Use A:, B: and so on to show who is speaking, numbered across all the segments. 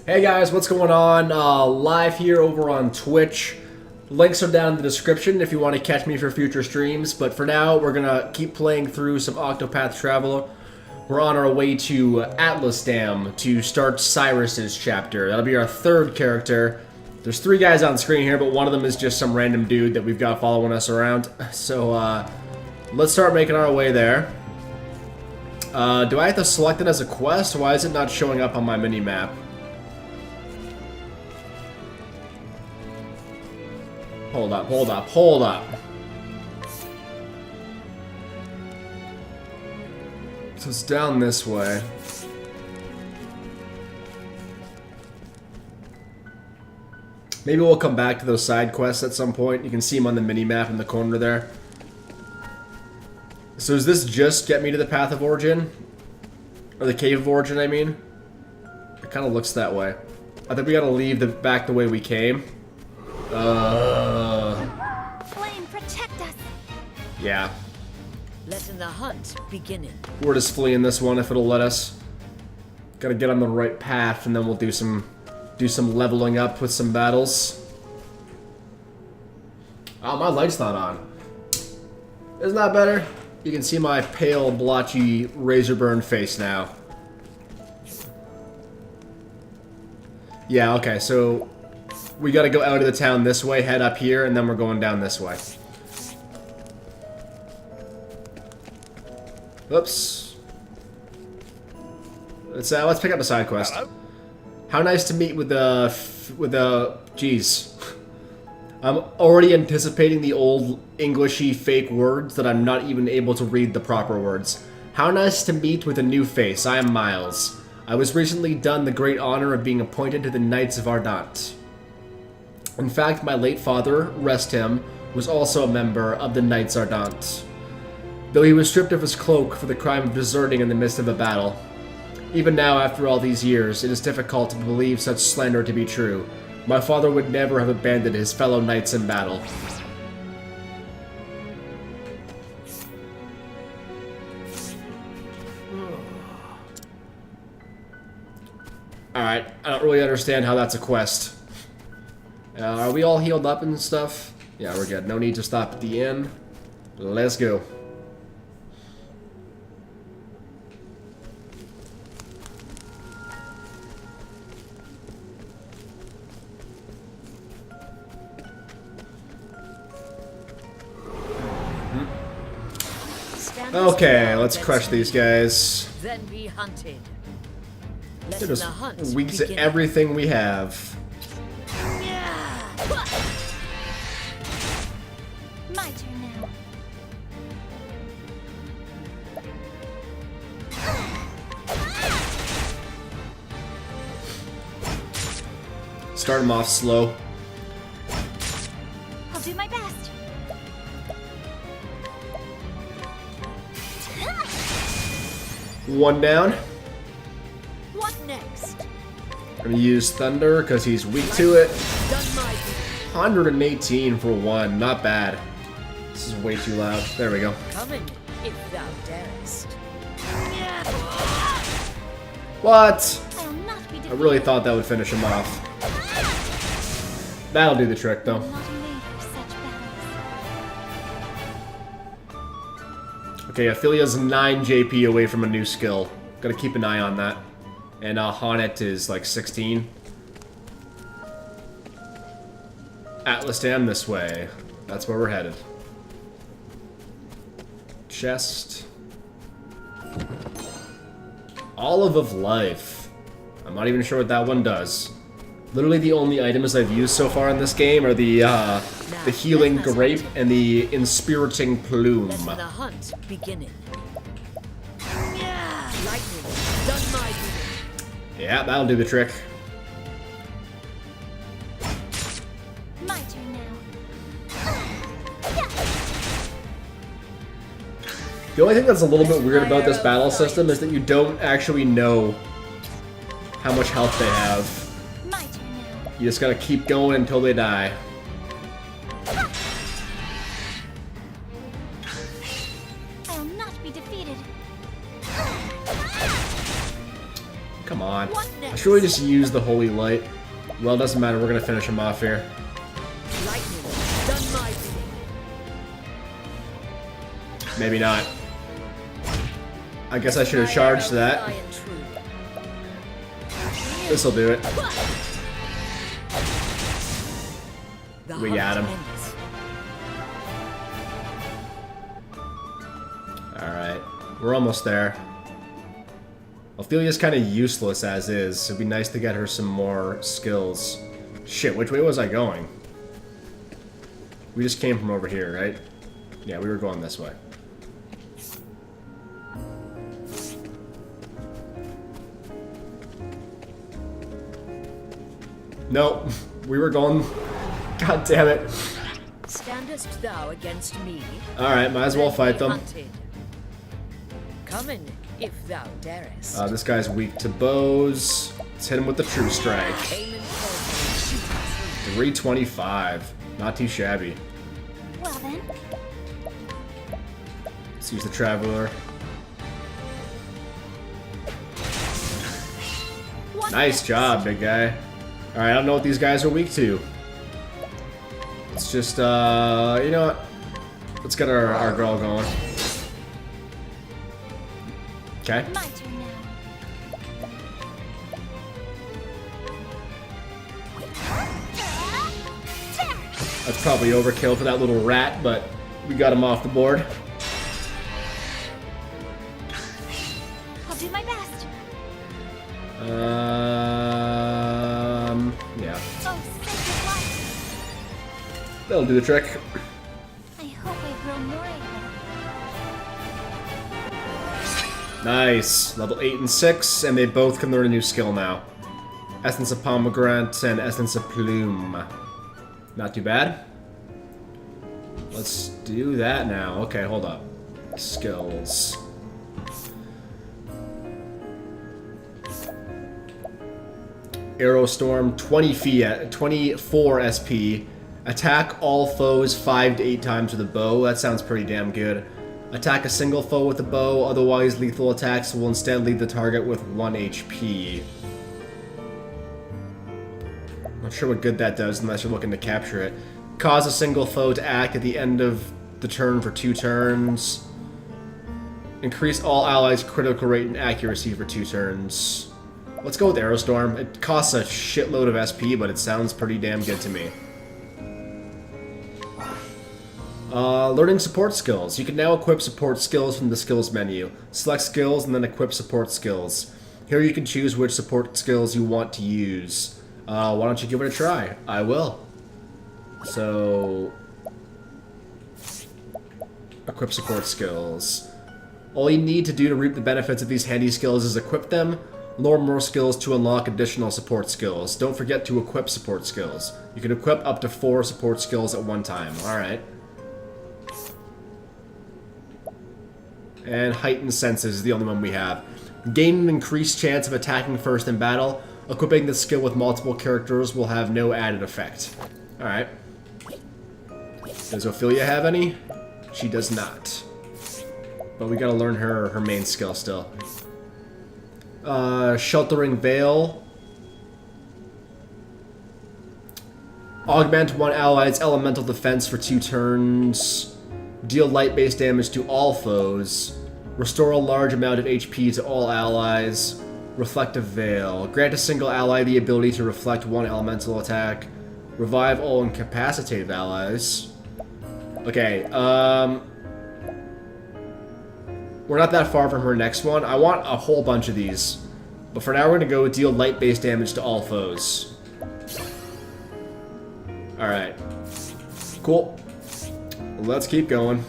A: Hey guys, what's going on? Live here over on Twitch. Links are down in the description if you want to catch me for future streams, but for now, we're gonna keep playing through some Octopath Traveler. We're on our way to Atlas Dam to start Cyrus's chapter. That'll be our third character. There's three guys on screen here, but one of them is just some random dude that we've got following us around. So, let's start making our way there. Do I have to select it as a quest? Why is it not showing up on my mini-map? Hold up, hold up, hold up. So it's down this way. Maybe we'll come back to those side quests at some point. You can see them on the mini-map in the corner there. So does this just get me to the Path of Origin? Or the Cave of Origin, I mean? It kind of looks that way. I think we gotta leave back the way we came.
B: Flame, protect us.
A: Yeah.
C: Letting the hunt begin.
A: We're just fleeing this one if it'll let us. Gotta get on the right path, and then we'll do some leveling up with some battles. Oh, my light's not on. Isn't that better? You can see my pale, blotchy, razor-burn face now. Yeah, okay, so we gotta go out of the town this way, head up here, and then we're going down this way. Oops. Let's pick up a side quest.
D: Hello?
A: How nice to meet with the geez. I'm already anticipating the old Englishy fake words that I'm not even able to read the proper words. How nice to meet with a new face. I am Miles. I was recently done the great honor of being appointed to the Knights of Ardent. In fact, my late father, rest him, was also a member of the Knights Ardent, though he was stripped of his cloak for the crime of deserting in the midst of a battle. Even now, after all these years, it is difficult to believe such slander to be true. My father would never have abandoned his fellow knights in battle. Alright, I don't really understand how that's a quest. Are we all healed up and stuff? Yeah, we're good. No need to stop at the inn. Let's go. Okay, let's crush these guys.
C: Then be hunted.
A: They're
C: Letting
A: just
C: the hunt
A: weak to
C: begin.
A: everything we have.
B: My turn now.
A: Start them off slow.
B: I'll do my best.
A: One down.
C: What next?
A: I'm gonna use Thunder because he's weak to it.
C: Done my duty.
A: 118 for one, not bad. This is way too loud. There we go.
C: Coming, if thou darest.
A: What?
B: I'll not be
A: I
B: defeated.
A: really thought that would finish him off. That'll do the trick, though.
B: I'm not made for such battles.
A: Okay, Ophelia's 9 JP away from a new skill. Gotta keep an eye on that. And Haunted is like 16. Atlas Dam this way. That's where we're headed. Chest. Olive of Life. I'm not even sure what that one does. Literally the only items I've used so far in this game are the healing grape and the inspiriting plume.
C: Letting the hunt begin. Lightning, done my duty.
A: Yeah, that'll do the trick.
B: My turn now.
A: The only thing that's a little bit weird about this battle system is that you don't actually know how much health they have.
B: My turn now.
A: You just gotta keep going until they die.
B: I'll not be defeated.
A: Come on.
C: What
A: I
C: next?
A: should really just use the Holy Light. Well, it doesn't matter. We're gonna finish him off here.
C: Lightning, done my bidding.
A: Maybe not. I guess I should have charged that.
C: Fly and true.
A: This'll do it.
C: The
A: We got him.
C: hunt ends.
A: Alright. We're almost there. Ophelia's kind of useless as is. It'd be nice to get her some more skills. Shit, which way was I going? We just came from over here, right? Yeah, we were going this way. Nope. We were going... God damn it.
C: Standest thou against me?
A: Alright, might as well
C: Let
A: fight
C: me
A: them.
C: hunted. Come in, if thou darest.
A: This guy's weak to bows. Let's hit him with the true strike.
C: Aim and shoot.
A: 325. Not too shabby.
B: Well then,
A: Let's use the Traveler.
B: what
A: Nice
B: next?
A: job, big guy. Alright, I don't know what these guys are weak to. Let's just, you know what? Let's get our girl going. Okay.
B: My turn now.
A: That's probably overkill for that little rat, but we got him off the board.
B: I'll do my best.
A: Yeah.
B: Oh, sacred light.
A: That'll do the trick.
B: I hope I grow more able.
A: Nice. Level 8 and 6, and they both can learn a new skill now. Essence of Pomegranate and Essence of Plume. Not too bad. Let's do that now. Okay, hold up. Skills. Aerostorm, 24 SP. Attack all foes 5 to 8 times with a bow. That sounds pretty damn good. Attack a single foe with a bow, otherwise lethal attacks will instead leave the target with 1 HP. Not sure what good that does unless you're looking to capture it. Cause a single foe to act at the end of the turn for 2 turns. Increase all allies' critical rate and accuracy for 2 turns. Let's go with Aerostorm. It costs a shitload of SP, but it sounds pretty damn good to me. Learning support skills. You can now equip support skills from the skills menu. Select skills and then equip support skills. Here you can choose which support skills you want to use. Why don't you give it a try? I will. So... equip support skills. All you need to do to reap the benefits of these handy skills is equip them, learn more skills to unlock additional support skills. Don't forget to equip support skills. You can equip up to 4 support skills at one time. Alright. And heightened senses is the only one we have. Gain an increased chance of attacking first in battle. Equipping this skill with multiple characters will have no added effect. Alright. Does Ophelia have any? She does not. But we gotta learn her main skill still. Sheltering Veil. Augment one ally's elemental defense for 2 turns. Deal light-based damage to all foes. Restore a large amount of HP to all allies. Reflective Veil. Grant a single ally the ability to reflect 1 elemental attack. Revive all incapacitated allies. Okay, we're not that far from her next one. I want a whole bunch of these. But for now, we're going to go deal light-based damage to all foes. Alright. Cool. Let's keep going.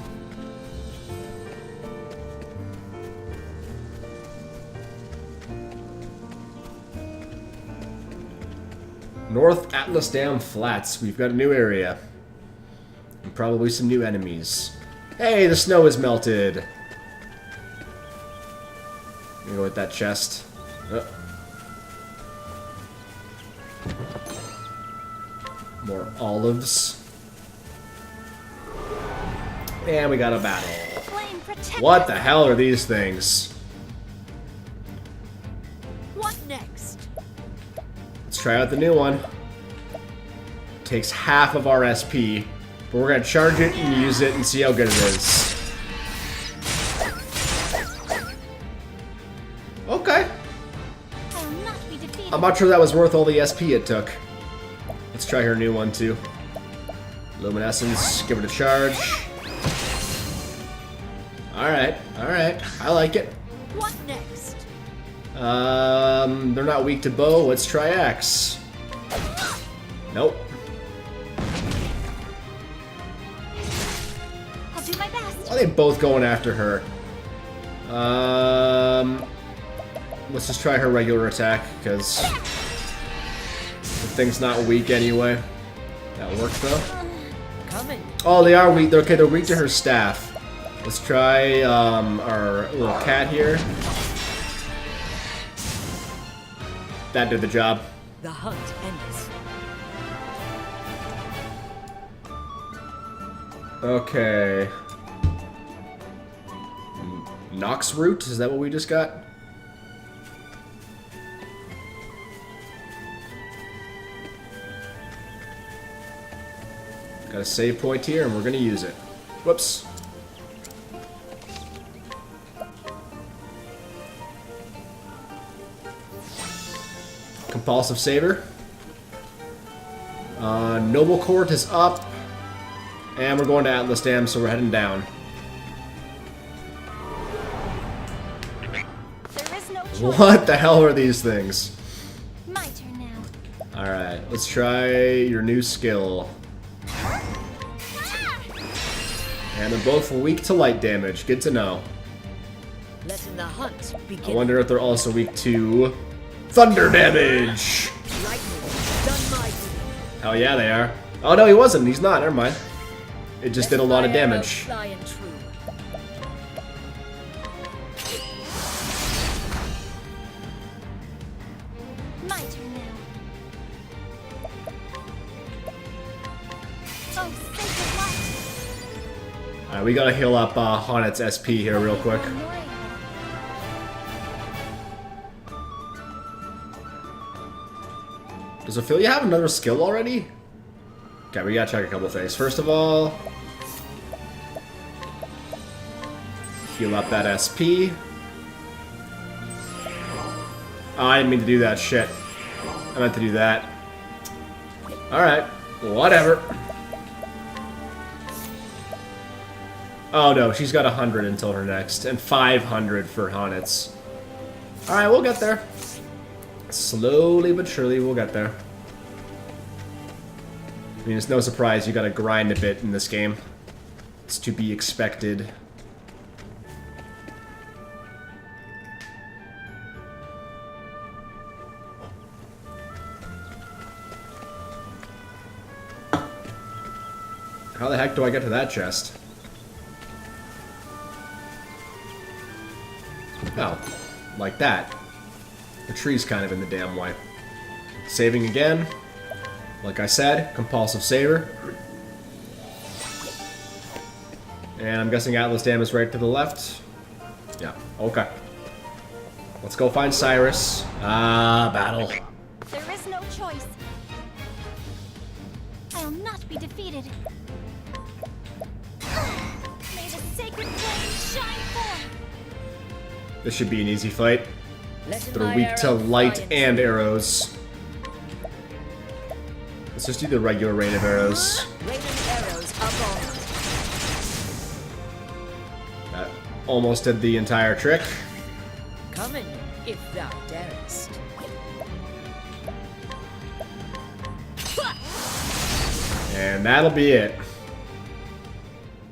A: North Atlas Dam Flats. We've got a new area. And probably some new enemies. Hey, the snow is melted. I'm gonna go with that chest. More olives. And we got a battle.
B: Flame protect
A: What
B: us.
A: the hell are these things?
C: What next?
A: Let's try out the new one. Takes half of our SP, but we're gonna charge it and use it and see how good it is. Okay.
B: I will not be defeated.
A: I'm not sure that was worth all the SP it took. Let's try her new one too. Luminescence, give it a charge. Alright, alright. I like it.
C: What next?
A: They're not weak to bow. Let's try axe. Nope.
B: I'll do my best.
A: Why are they both going after her? Let's just try her regular attack, because the thing's not weak anyway. That worked though.
C: Coming.
A: Oh, they are weak. Okay, they're weak to her staff. Let's try our little cat here. That did the job.
C: The hunt ends.
A: Okay. Nox root? Is that what we just got? Got a save point here, and we're gonna use it. Whoops. Compulsive saver. Noble Court is up. And we're going to Atlas Dam, so we're heading down.
B: There is no choice.
A: What the hell are these things?
B: My turn now.
A: Alright, let's try your new skill.
B: Ah!
A: And they're both weak to light damage. Good to know.
C: Letting the hunt begin.
A: I wonder if they're also weak to thunder damage.
C: Lightning done my duty.
A: Hell yeah, they are. Oh no, he wasn't. He's not. Never mind. It just did a lot of damage.
C: Flying true.
B: My turn now. Oh, sacred light.
A: Alright, we gotta heal up Honet's SP here real quick. Does Ophelia have another skill already? Okay, we gotta check a couple things. First of all, heal up that SP. Oh, I didn't mean to do that shit. I meant to do that. Alright, whatever. Oh no, she's got 100 until her next, and 500 for Honet's. Alright, we'll get there. Slowly but surely we'll get there. I mean, it's no surprise you gotta grind a bit in this game. It's to be expected. How the heck do I get to that chest? Oh, like that. The tree's kind of in the damn way. Saving again. Like I said, compulsive saver. And I'm guessing Atlas Dam is right to the left. Yeah, okay. Let's go find Cyrus. Battle.
B: There is no choice. I'll not be defeated. May the sacred flame shine forth.
A: This should be an easy fight.
C: Letting
A: They're
C: my
A: weak to
C: arrow
A: light
C: fly
A: and arrows. Let's just do the regular rain of arrows.
C: Raining arrows up on.
A: That almost did the entire trick.
C: Coming, if thou darest.
A: And that'll be it.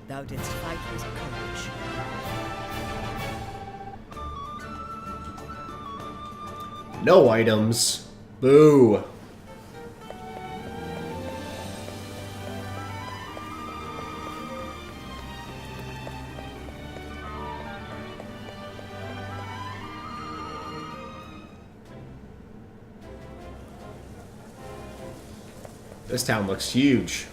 C: Thou didst fight with courage.
A: No items. Boo. This town looks huge.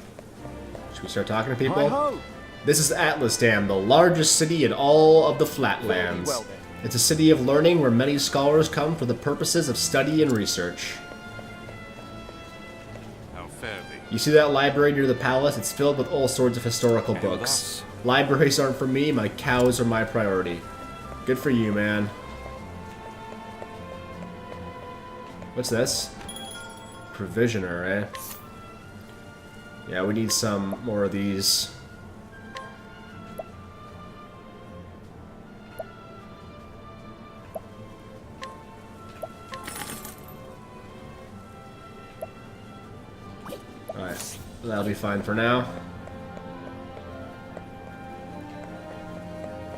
A: Should we start talking to people?
D: Hi-ho.
A: This is Atlas Dam, the largest city in all of the Flatlands.
D: Well then.
A: It's a city of learning where many scholars come for the purposes of study and research. You see that library near the palace? It's filled with all sorts of historical books. Libraries aren't for me, my cows are my priority. Good for you, man. What's this? Provisioner, eh? Yeah, we need some more of these. Alright, that'll be fine for now.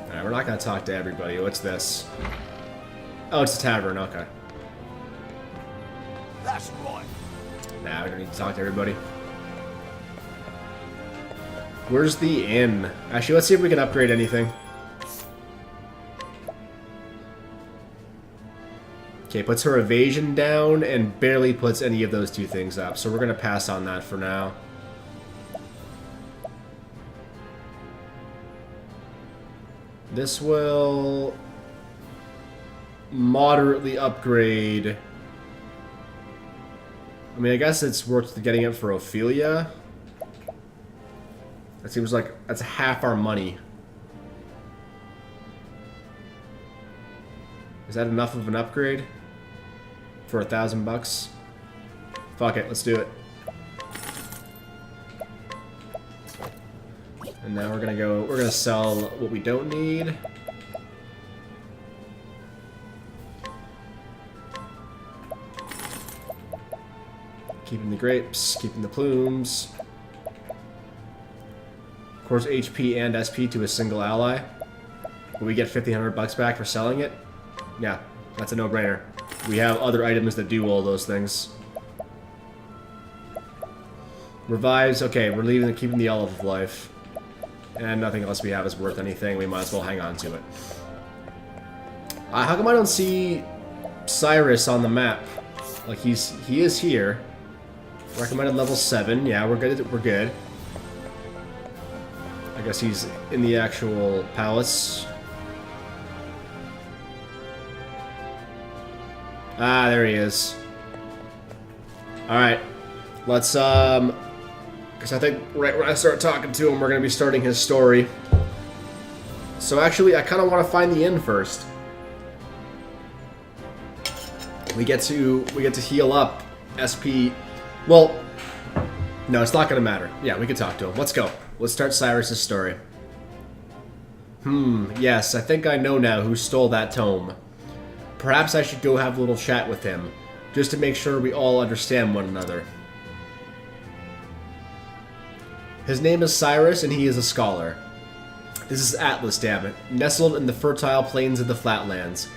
A: Alright, we're not gonna talk to everybody. What's this? Oh, it's a tavern, okay.
D: That's right.
A: Nah, we don't need to talk to everybody. Where's the inn? Actually, let's see if we can upgrade anything. Okay, puts her evasion down and barely puts any of those two things up. So we're going to pass on that for now. This will moderately upgrade. I mean, I guess it's worth getting it for Ophelia. That seems like that's half our money. Is that enough of an upgrade? For $1,000 bucks? Fuck it, let's do it. And now we're gonna sell what we don't need. Keeping the grapes, keeping the plumes. Of course, HP and SP to a single ally. Will we get 1,500 bucks back for selling it? Yeah, that's a no-brainer. We have other items that do all those things. Revives, okay, we're leaving and keeping the Olive of Life. And nothing else we have is worth anything, we might as well hang on to it. How come I don't see Cyrus on the map? Like, he is here. Recommended level 7, yeah, we're good. I guess he's in the actual palace. Ah, there he is. Alright. Let's, because I think right when I start talking to him, we're going to be starting his story. So actually, I kind of want to find the inn first. We get to heal up SP. Well, no, it's not going to matter. Yeah, we can talk to him. Let's go. Let's start Cyrus's story. Yes, I think I know now who stole that tome. Perhaps I should go have a little chat with him, just to make sure we all understand one another. His name is Cyrus, and he is a scholar. This is Atlas, damn it, nestled in the fertile plains of the Flatlands.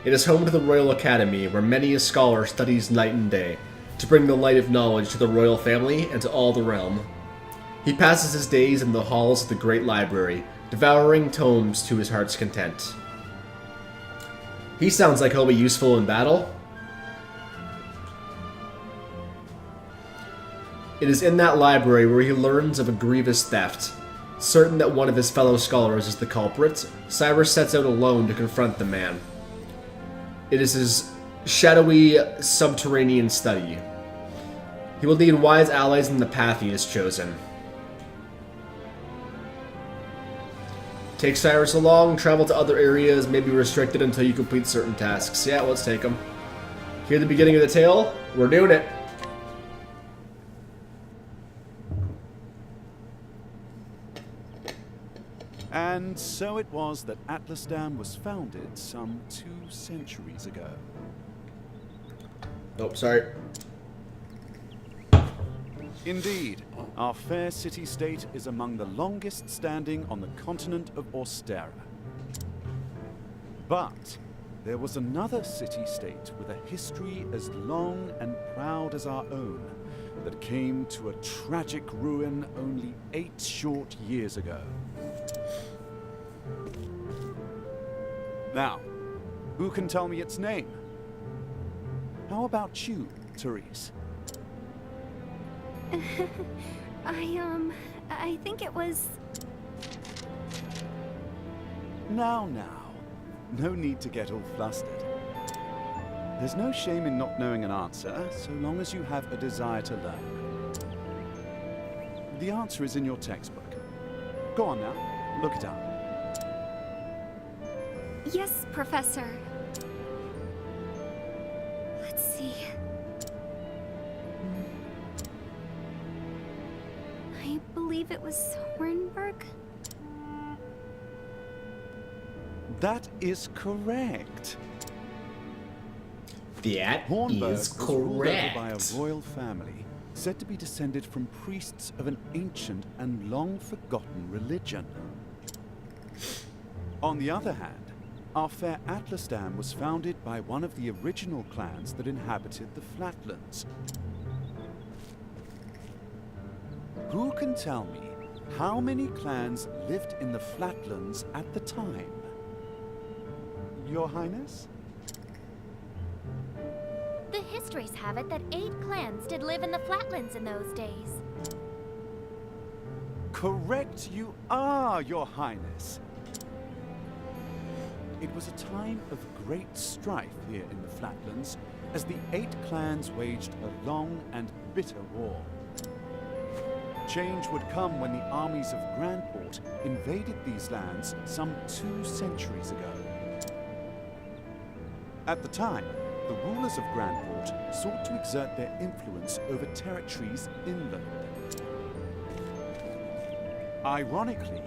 A: It is home to the Royal Academy, where many a scholar studies night and day, to bring the light of knowledge to the royal family and to all the realm. He passes his days in the halls of the great library, devouring tomes to his heart's content. He sounds like he'll be useful in battle. It is in that library where he learns of a grievous theft. Certain that one of his fellow scholars is the culprit, Cyrus sets out alone to confront the man. It is his shadowy, subterranean study. He will need wise allies in the path he has chosen. Take Cyrus along, travel to other areas, may be restricted until you complete certain tasks. Yeah, let's take them. Hear the beginning of the tale? We're doing it.
D: And so it was that Atlasdam was founded some 2 centuries ago.
A: Oh, sorry.
D: Indeed, our fair city-state is among the longest standing on the continent of Austera. But there was another city-state with a history as long and proud as our own that came to a tragic ruin only 8 short years ago. Now, who can tell me its name? How about you, Therese?
B: I think it was...
D: Now. No need to get all flustered. There's no shame in not knowing an answer, so long as you have a desire to learn. The answer is in your textbook. Go on now, look it up.
B: Yes, Professor. Let's see. I believe it was Hornburg.
D: That is correct.
A: That
D: Hornburg
A: is
D: was ruled over by a
A: correct.
D: royal family said to be descended from priests of an ancient and long-forgotten religion. On the other hand, our fair Atlasdam was founded by one of the original clans that inhabited the Flatlands. Who can tell me how many clans lived in the Flatlands at the time? Your Highness?
B: The histories have it that 8 clans did live in the Flatlands in those days.
D: Correct you are, Your Highness. It was a time of great strife here in the Flatlands as the 8 clans waged a long and bitter war. Change would come when the armies of Grandport invaded these lands some 2 centuries ago. At the time, the rulers of Grandport sought to exert their influence over territories inland. Ironically,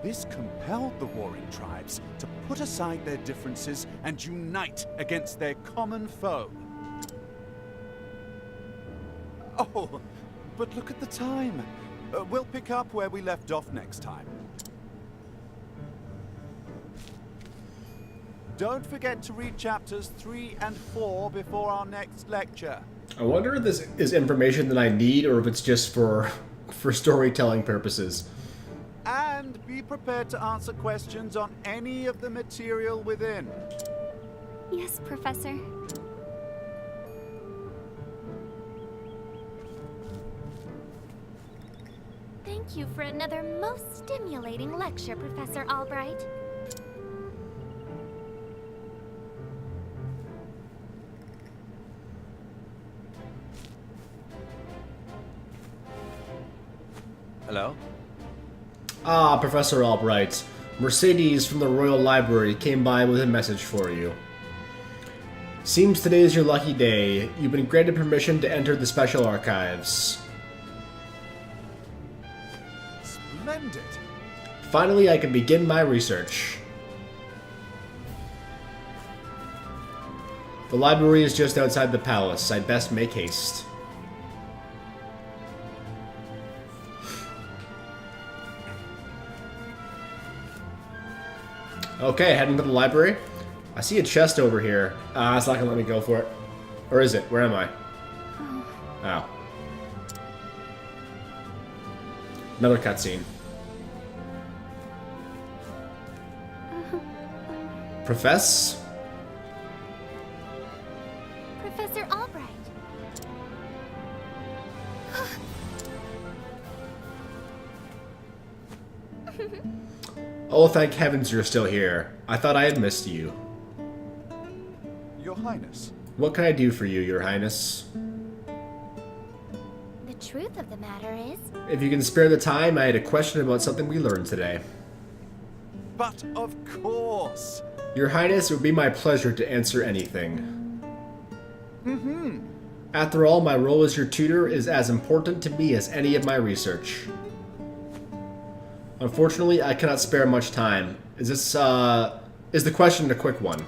D: this compelled the warring tribes to put aside their differences and unite against their common foe. Oh, but look at the time. We'll pick up where we left off next time. Don't forget to read chapters 3 and 4 before our next lecture.
A: I wonder if this is information that I need or if it's just for storytelling purposes.
D: And be prepared to answer questions on any of the material within.
B: Yes, Professor. Thank you for another most stimulating lecture, Professor Albright.
D: Hello?
A: Ah, Professor Albright. Mercedes from the Royal Library came by with a message for you. Seems today is your lucky day. You've been granted permission to enter the Special Archives.
D: Splendid!
A: Finally, I can begin my research. The library is just outside the palace. I'd best make haste. Okay, heading to the library. I see a chest over here. It's not gonna let me go for it. Or is it? Where am I? Oh. Another cutscene. Profess?
B: Professor Albright.
A: Oh, thank heavens you're still here. I thought I had missed you.
D: Your Highness.
A: What can I do for you, Your Highness?
B: The truth of the matter is,
A: If you can spare the time, I had a question about something we learned today.
D: But of course!
A: Your Highness, it would be my pleasure to answer anything. After all, my role as your tutor is as important to me as any of my research. Unfortunately, I cannot spare much time. Is the question a quick one?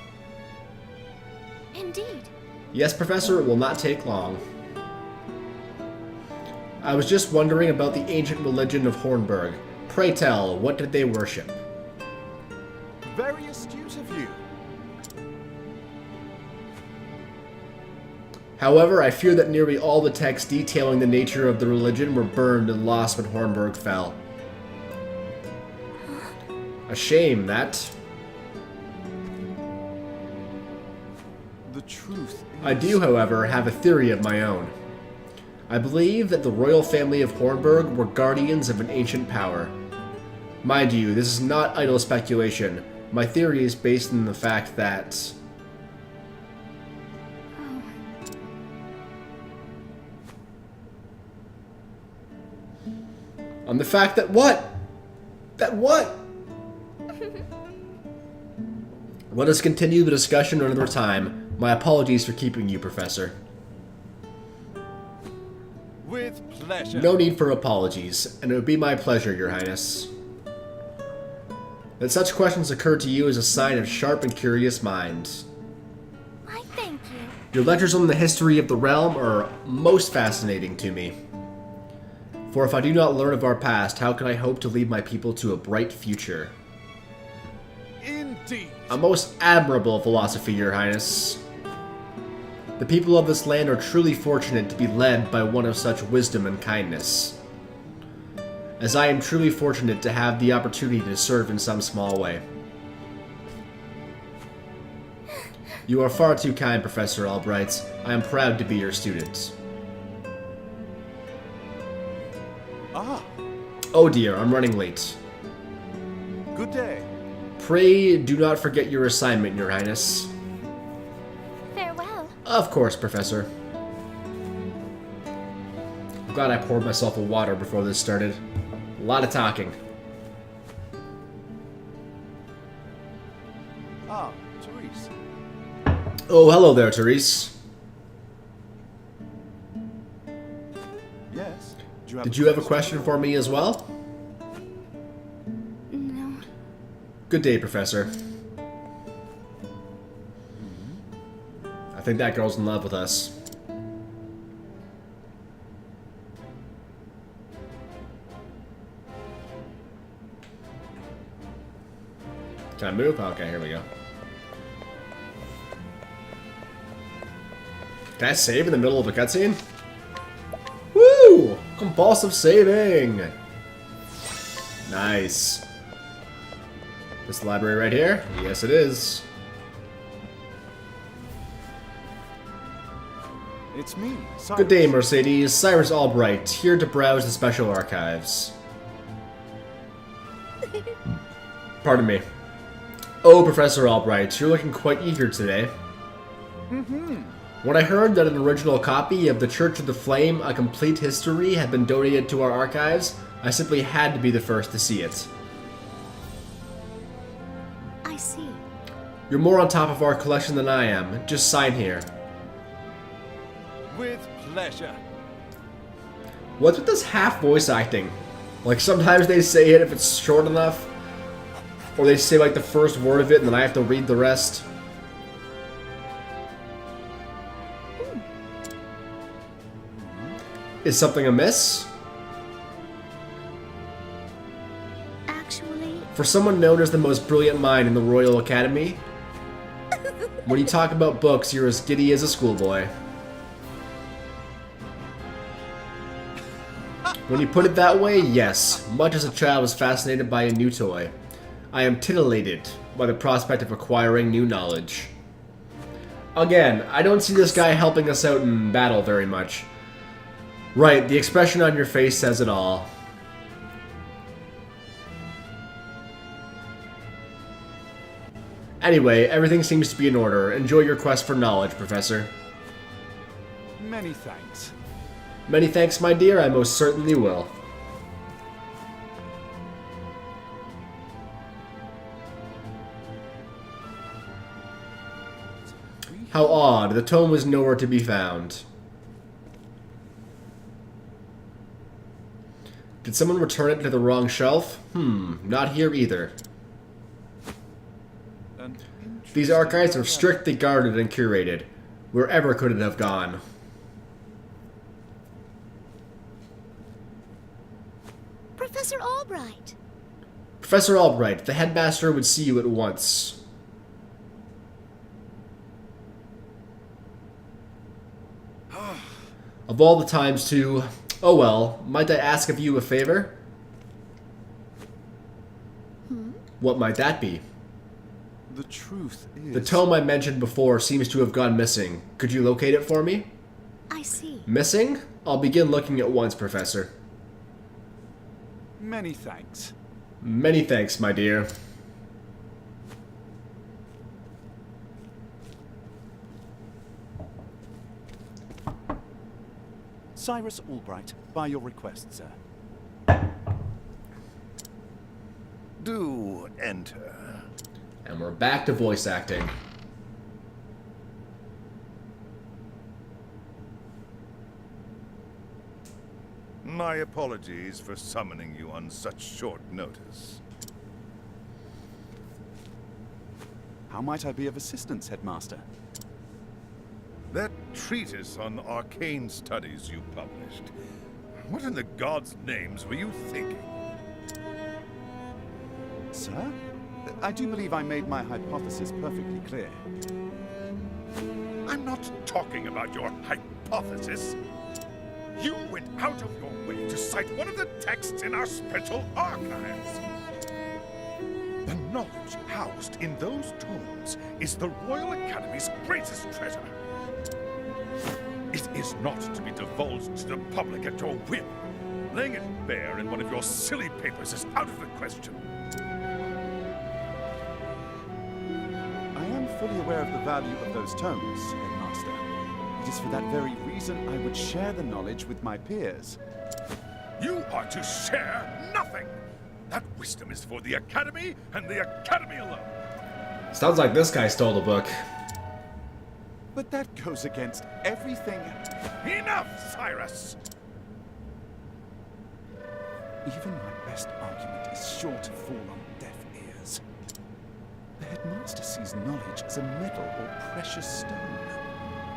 B: indeed.
A: Yes, Professor, it will not take long. I was just wondering about the ancient religion of Hornburg. Pray tell, what did they worship?
D: Very astute of you.
A: However, I fear that nearly all the texts detailing the nature of the religion were burned and lost when Hornburg fell. A shame, that.
D: The truth is...
A: I do, however, have a theory of my own. I believe that the royal family of Hornburg were guardians of an ancient power. Mind you, this is not idle speculation. My theory is based on the fact that... On the fact that what? That what? Let us continue the discussion another time. My apologies for keeping you, Professor.
D: With pleasure.
A: No need for apologies, and it would be my pleasure, Your Highness. That such questions occur to you is a sign of sharp and curious minds.
B: Why, thank you.
A: Your lectures on the history of the realm are most fascinating to me. For if I do not learn of our past, how can I hope to lead my people to a bright future?
D: Indeed.
A: A most admirable philosophy, Your Highness. The people of this land are truly fortunate to be led by one of such wisdom and kindness. As I am truly fortunate to have the opportunity to serve in some small way. You are far too kind, Professor Albright. I am proud to be your student.
D: Ah,
A: Oh dear, I'm running late.
D: good day.
A: Pray do not forget your assignment, Your Highness.
B: Farewell.
A: Of course, Professor. I'm glad I poured myself a water before this started. A lot of talking.
D: Ah, Cyrus.
A: Oh, hello there, Therese.
D: Yes.
A: Did you have a question for me as well?
B: No.
A: Good day, Professor. I think that girl's in love with us. Can I move? Okay, here we go. Can I save in the middle of a cutscene? Woo! Compulsive saving! Nice. This library right here? Yes, it is.
D: It's me, Cyrus.
A: Good day, Mercedes. Cyrus Albright, here to browse the special archives. Pardon me. Oh, Professor Albright, you're looking quite eager today. When I heard that an original copy of The Church of the Flame, A Complete History, had been donated to our archives, I simply had to be the first to see it.
B: I see.
A: You're more on top of our collection than I am. Just sign here.
D: With pleasure.
A: What's with this half voice acting? Like, sometimes they say it if it's short enough, or they say like the first word of it and then I have to read the rest. Is something amiss?
B: Actually,
A: For someone known as the most brilliant mind in the Royal Academy, when you talk about books, you're as giddy as a schoolboy. When you put it that way, yes, much as a child was fascinated by a new toy. I am titillated by the prospect of acquiring new knowledge. Again, I don't see this guy helping us out in battle very much. Right, the expression on your face says it all. Anyway, everything seems to be in order. Enjoy your quest for knowledge, Professor.
D: Many thanks.
A: Many thanks, my dear, I most certainly will. How odd, the tome was nowhere to be found. Did someone return it to the wrong shelf? Not here either. These archives are strictly guarded and curated. Wherever could it have gone?
B: Professor Albright.
A: Professor Albright, the headmaster would see you at once. Of all the times to... Oh well, might I ask of you a favor? What might that be?
D: The truth is...
A: The tome I mentioned before seems to have gone missing. Could you locate it for me?
B: I see.
A: Missing? I'll begin looking at once, Professor.
D: Many thanks.
A: Many thanks, my dear.
D: Cyrus Albright, by your request, sir.
E: Do enter.
A: And we're back to voice acting.
E: My apologies for summoning you on such short notice.
D: How might I be of assistance, Headmaster?
E: That treatise on arcane studies you published. What in the gods' names were you thinking?
D: Sir? I do believe I made my hypothesis perfectly clear.
E: I'm not talking about your hypothesis. You went out of your way to cite one of the texts in our special archives. The knowledge housed in those tomes is the Royal Academy's greatest treasure. It is not to be divulged to the public at your whim. Laying it bare in one of your silly papers is out of the question.
D: I am fully aware of the value of those tomes, Headmaster. It is for that very reason I would share the knowledge with my peers.
E: You are to share nothing! That wisdom is for the Academy and the Academy alone.
A: Sounds like this guy stole the book.
D: But that goes against everything.
E: Enough, Cyrus!
D: Even my best argument is sure to fall on deaf ears. The Headmaster sees knowledge as a metal or precious stone.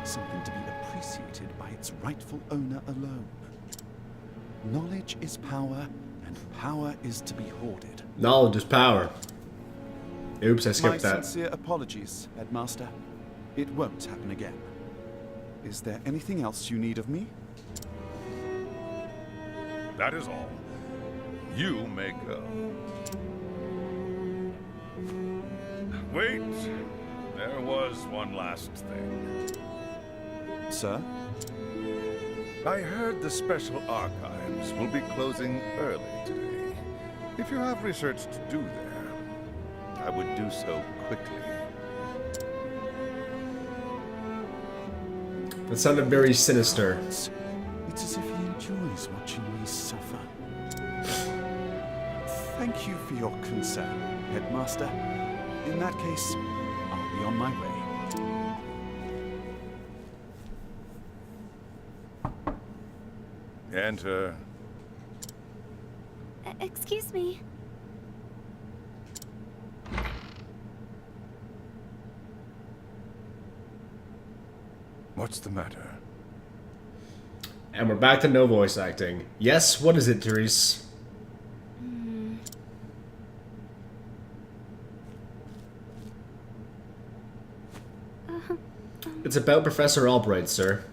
D: Something to be appreciated by its rightful owner alone. Knowledge is power, and power is to be hoarded.
A: Knowledge is power. Oops, I skipped
D: My
A: that.
D: sincere apologies, Headmaster. It won't happen again. Is there anything else you need of me?
E: That is all. You may go. Wait. There was one last thing.
D: Sir?
E: I heard the special archives will be closing early today. If you have research to do there, I would do so quickly.
A: That sounded very sinister.
D: It's as if he enjoys watching me suffer. Thank you for your concern, Headmaster. In that case, I'll be on my way.
E: Enter.
B: Excuse me.
E: What's the matter?
A: And we're back to no voice acting. Yes, what is it, Therese? It's about Professor Albright, sir.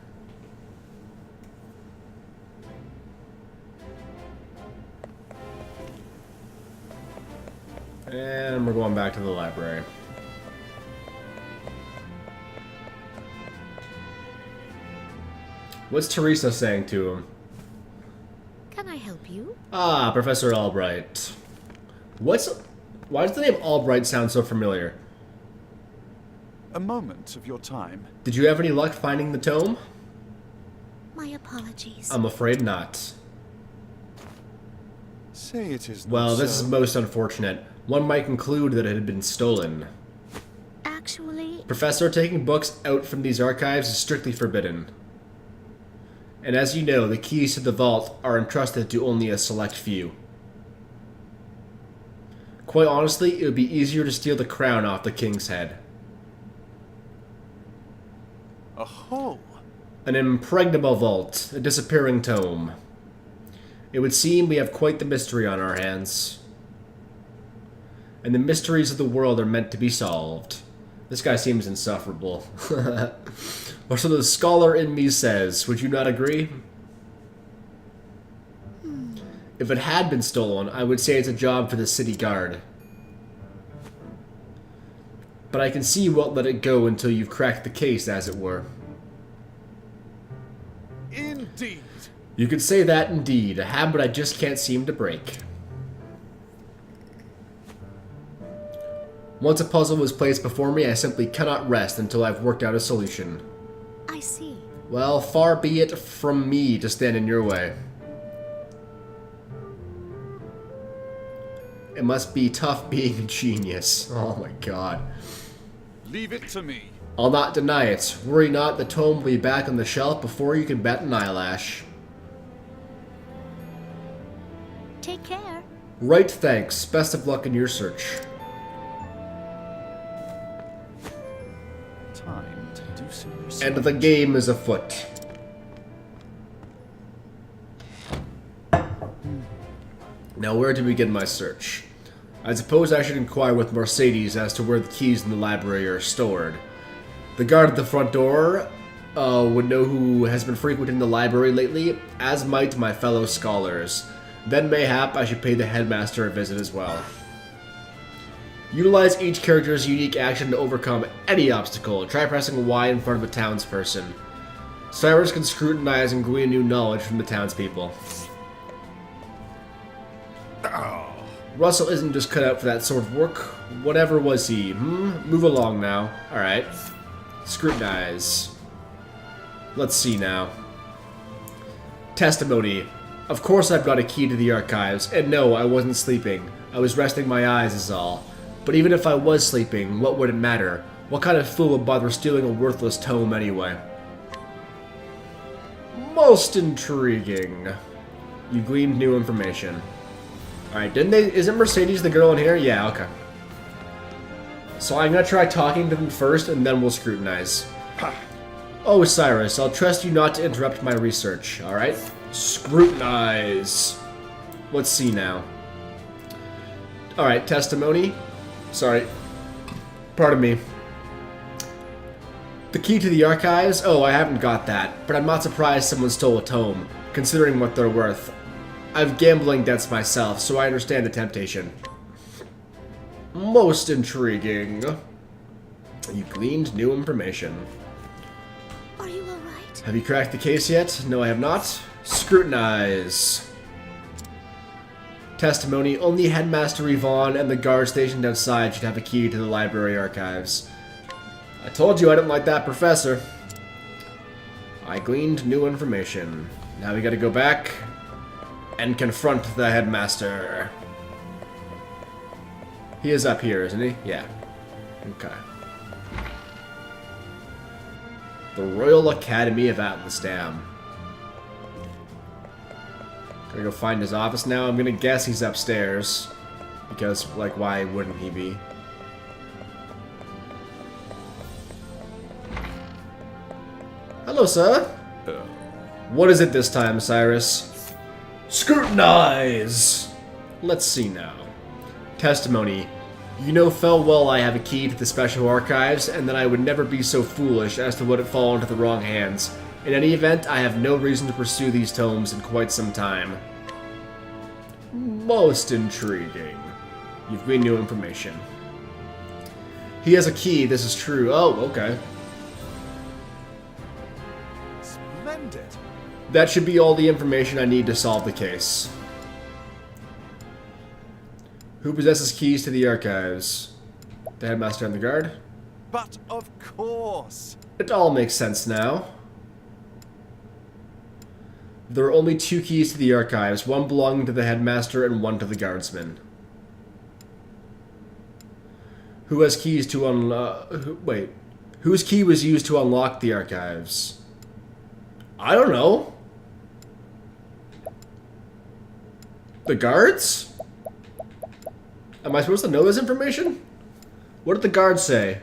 A: And we're going back to the library. What's Teresa saying to him?
C: Can I help you?
A: Ah, Professor Albright. Why does the name Albright sound so familiar?
D: A moment of your time.
A: Did you have any luck finding the tome?
B: My apologies.
A: I'm afraid not.
D: Say it is not
A: Well, this
D: so.
A: is most unfortunate. One might conclude that it had been stolen.
B: Actually,
A: Professor, taking books out from these archives is strictly forbidden. And as you know, the keys to the vault are entrusted to only a select few. Quite honestly, it would be easier to steal the crown off the king's head.
D: A hole.
A: An impregnable vault, a disappearing tome. It would seem we have quite the mystery on our hands. And the mysteries of the world are meant to be solved. This guy seems insufferable. Or so the scholar in me says. Would you not agree? If it had been stolen, I would say it's a job for the city guard. But I can see you won't let it go until you've cracked the case, as it were.
D: Indeed.
A: You could say that indeed, a habit I just can't seem to break. Once a puzzle was placed before me, I simply cannot rest until I've worked out a solution.
B: I see.
A: Well, far be it from me to stand in your way. It must be tough being a genius. Oh my god.
D: Leave it to me.
A: I'll not deny it. Worry not, the tome will be back on the shelf before you can bat an eyelash.
B: Take care.
A: Right, thanks. Best of luck in your search.
D: Time to do some research.
A: And the game is afoot. Now, where to begin my search? I suppose I should inquire with Mercedes as to where the keys in the library are stored. The guard at the front door would know who has been frequenting the library lately, as might my fellow scholars. Then mayhap I should pay the headmaster a visit as well. Utilize each character's unique action to overcome any obstacle. Try pressing Y in front of a townsperson. Cyrus can scrutinize and glean new knowledge from the townspeople. Russell isn't just cut out for that sort of work. Whatever was he? Move along now. Alright. Scrutinize. Let's see now. Testimony. Of course I've got a key to the archives, and no, I wasn't sleeping. I was resting my eyes is all. But even if I was sleeping, what would it matter? What kind of fool would bother stealing a worthless tome anyway? Most intriguing. You gleaned new information. Alright, didn't they... Isn't Mercedes the girl in here? Yeah, okay. So I'm gonna try talking to them first, and then we'll scrutinize. Oh, Cyrus, I'll trust you not to interrupt my research, alright? Scrutinize. Let's see now. Alright, testimony. Sorry. Pardon me. The key to the archives? Oh, I haven't got that, but I'm not surprised someone stole a tome, considering what they're worth. I've gambling debts myself, so I understand the temptation. Most intriguing. You gleaned new information.
B: Are you alright?
A: Have you cracked the case yet? No, I have not. Scrutinize. Testimony. Only Headmaster Yvonne and the guard stationed outside should have a key to the library archives. I told you I didn't like that professor. I gleaned new information. Now we gotta go back and confront the headmaster. He is up here, isn't he? Yeah. Okay. The Royal Academy of Atlasdam. Gonna go find his office now. I'm gonna guess he's upstairs. Because, like, why wouldn't he be? Hello, sir. What is it this time, Cyrus? Scrutinize! Let's see now. Testimony. You know full well I have a key to the special archives, and that I would never be so foolish as to let it fall into the wrong hands. In any event, I have no reason to pursue these tomes in quite some time. Most intriguing. You've gained new information. He has a key, this is true. Oh, okay.
D: Splendid.
A: That should be all the information I need to solve the case. Who possesses keys to the archives? The headmaster and the guard?
D: But of course.
A: It all makes sense now. There are only 2 keys to the archives, one belonging to the headmaster and one to the guardsman. Who has keys to wait. Whose key was used to unlock the archives? I don't know. The guards? Am I supposed to know this information? What did the guard say?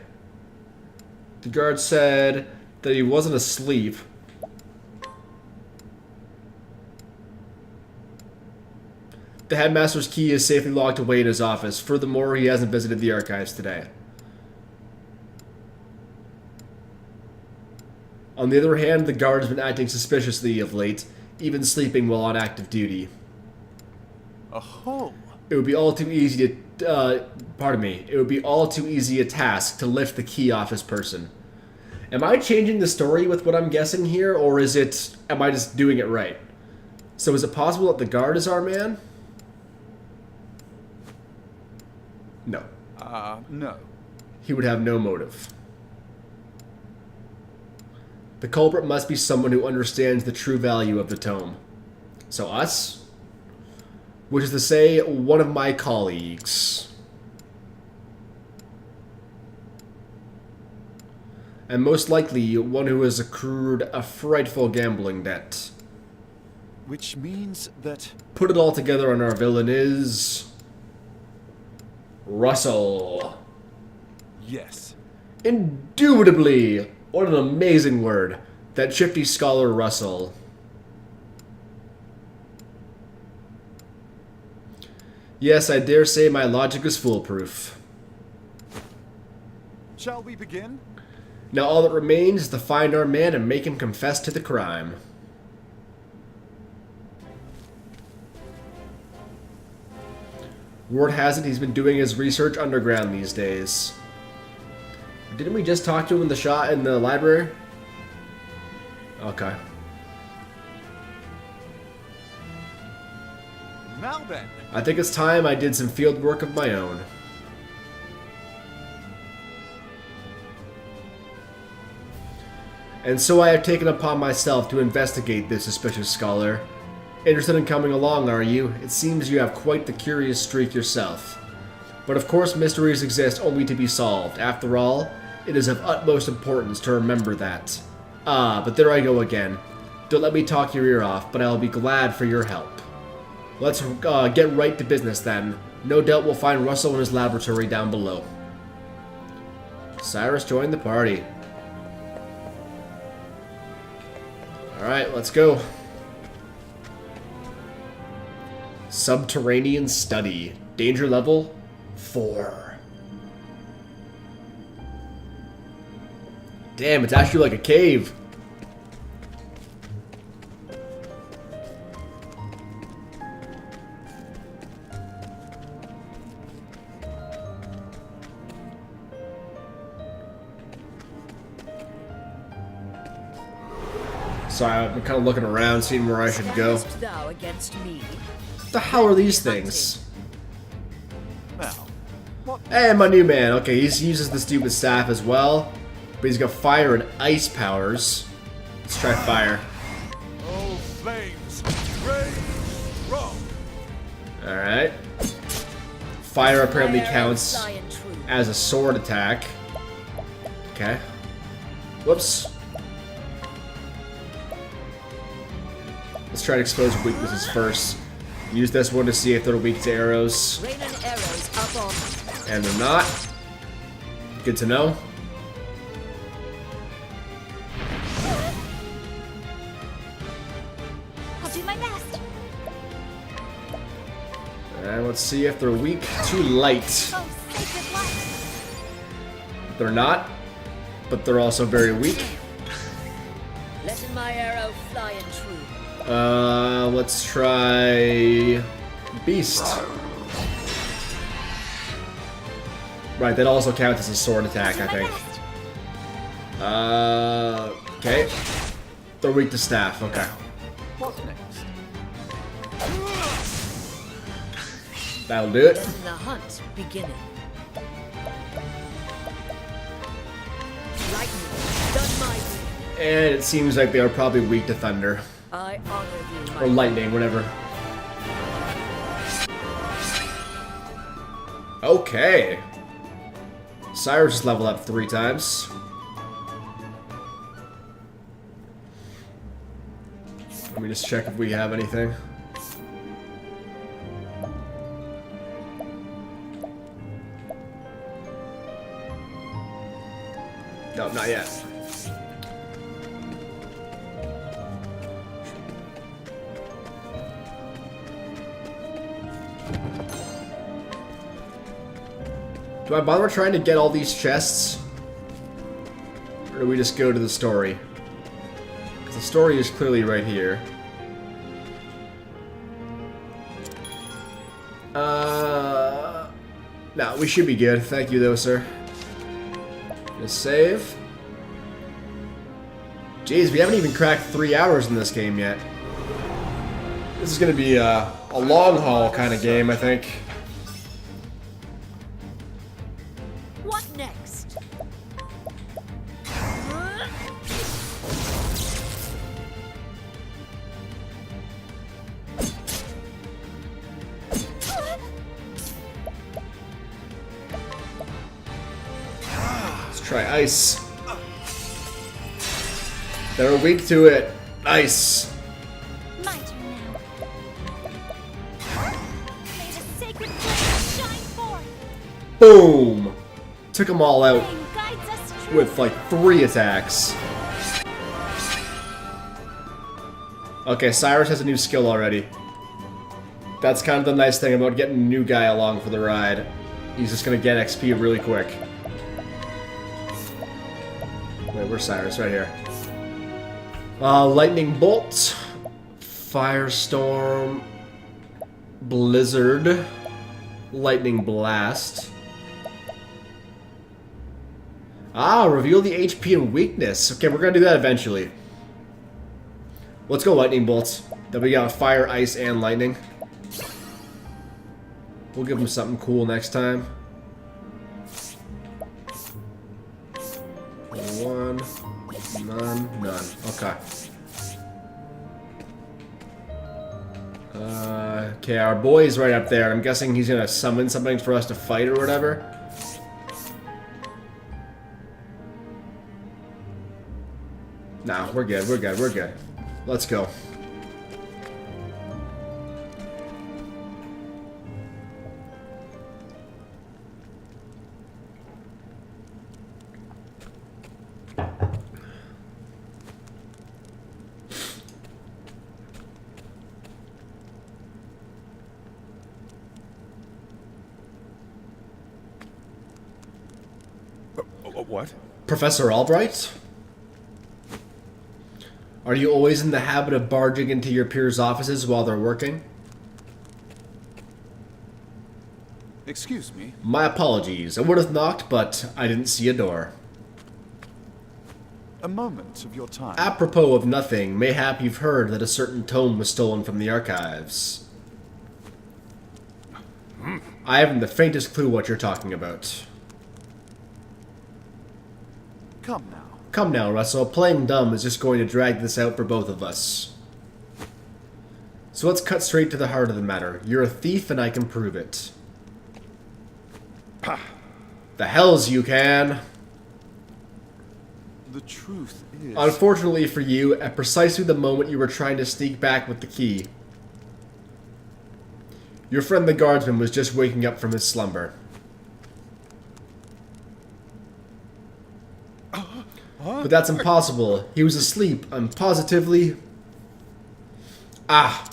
A: The guard said that he wasn't asleep. The headmaster's key is safely locked away in his office. Furthermore, he hasn't visited the archives today. On the other hand, the guard has been acting suspiciously of late, even sleeping while on active duty.
D: Oh.
A: It would be all too easy to, it would be all too easy a task to lift the key off his person. Am I changing the story with what I'm guessing here, or am I just doing it right? So is it possible that the guard is our man? No.
D: No.
A: He would have no motive. The culprit must be someone who understands the true value of the tome. So us? which is to say, one of my colleagues. And most likely, one who has accrued a frightful gambling debt.
D: Which means that...
A: Put it all together, and our villain is... Russell.
D: Yes.
A: Indubitably! What an amazing word. That shifty scholar Russell. Yes, I dare say my logic is foolproof.
D: Shall we begin?
A: Now all that remains is to find our man and make him confess to the crime. Word has it he's been doing his research underground these days. Didn't we just talk to him in the shot in the library? Okay.
D: Now then.
A: I think it's time I did some field work of my own. And so I have taken upon myself to investigate this suspicious scholar. Interested in coming along, are you? It seems you have quite the curious streak yourself. But of course mysteries exist only to be solved. After all, it is of utmost importance to remember that. Ah, but there I go again. Don't let me talk your ear off, but I'll be glad for your help. Let's get right to business then. No doubt we'll find Russell in his laboratory down below. Cyrus joined the party. Alright, let's go. Subterranean study. Danger level 4. Damn, it's actually like a cave. Sorry, I'm kind of looking around, seeing where I should go.
C: Standest thou against me?
A: What the hell are these things?
D: Now, what?
A: And my new man. Okay, he uses the stupid staff as well. But he's got fire and ice powers. Let's try fire.
E: Oh, flames, rage strong.
A: Alright. Fire apparently
C: Fire
A: counts
C: and fly and true.
A: as a sword attack. Okay. Whoops. Let's try to expose weaknesses first. Use this one to see if they're weak to arrows.
C: Rain and arrows up on me.
A: And they're not. Good to know.
B: I'll do my best.
A: And let's see if they're weak to light.
B: Oh, sacred light.
A: They're not, but they're also very weak.
C: Letting my arrow fly and true.
A: Let's try Beast. Right, that also counts as a sword attack, I think. Okay. They're weak to staff, okay.
D: What's next?
A: That'll do it.
C: Letting the hunt beginning. Lightning, done my will.
A: And it seems like they are probably weak to thunder.
C: I honor thee, my
A: Or lightning, whatever. Okay. Cyrus just leveled up 3 times. Let me just check if we have anything. No, not yet. Do I bother trying to get all these chests? Or do we just go to the story? Because the story is clearly right here. No, we should be good. Thank you, though, sir. Just save. Jeez, we haven't even cracked 3 hours in this game yet. This is going to be a long haul kind of game, I think.
C: What next?
A: Try ice. They're weak to it. Nice.
B: My turn now. May the sacred flame shine forth.
A: Boom. Took them all out
B: Flame guides us true.
A: with like 3 attacks. Okay, Cyrus has a new skill already. That's kind of the nice thing about getting a new guy along for the ride. He's just gonna get XP really quick. Wait, where's Cyrus? Right here. Lightning Bolt, Firestorm, Blizzard, Lightning Blast. Reveal the HP and weakness. Okay, we're gonna do that eventually. Let's go Lightning Bolts. Then we got Fire, Ice, and Lightning. We'll give him something cool next time. 1, none. Okay. Okay, our boy's right up there. I'm guessing he's gonna summon something for us to fight or whatever. Nah, we're good. Let's go.
E: What?
A: Professor Albright? Are you always in the habit of barging into your peers' offices while they're working?
D: Excuse me.
A: My apologies. I would have knocked, but I didn't see a door.
D: A moment of your time.
A: Apropos of nothing, mayhap you've heard that a certain tome was stolen from the archives. I haven't the faintest clue what you're talking about.
D: Come now.
A: Come now, Russell. Playing dumb is just going to drag this out for both of us. So let's cut straight to the heart of the matter. You're a thief and I can prove it.
E: Pah.
A: The hells you can!
D: The truth is...
A: Unfortunately for you, at precisely the moment you were trying to sneak back with the key, your friend the guardsman was just waking up from his slumber. But that's impossible. He was asleep. I'm positively...
D: Oh.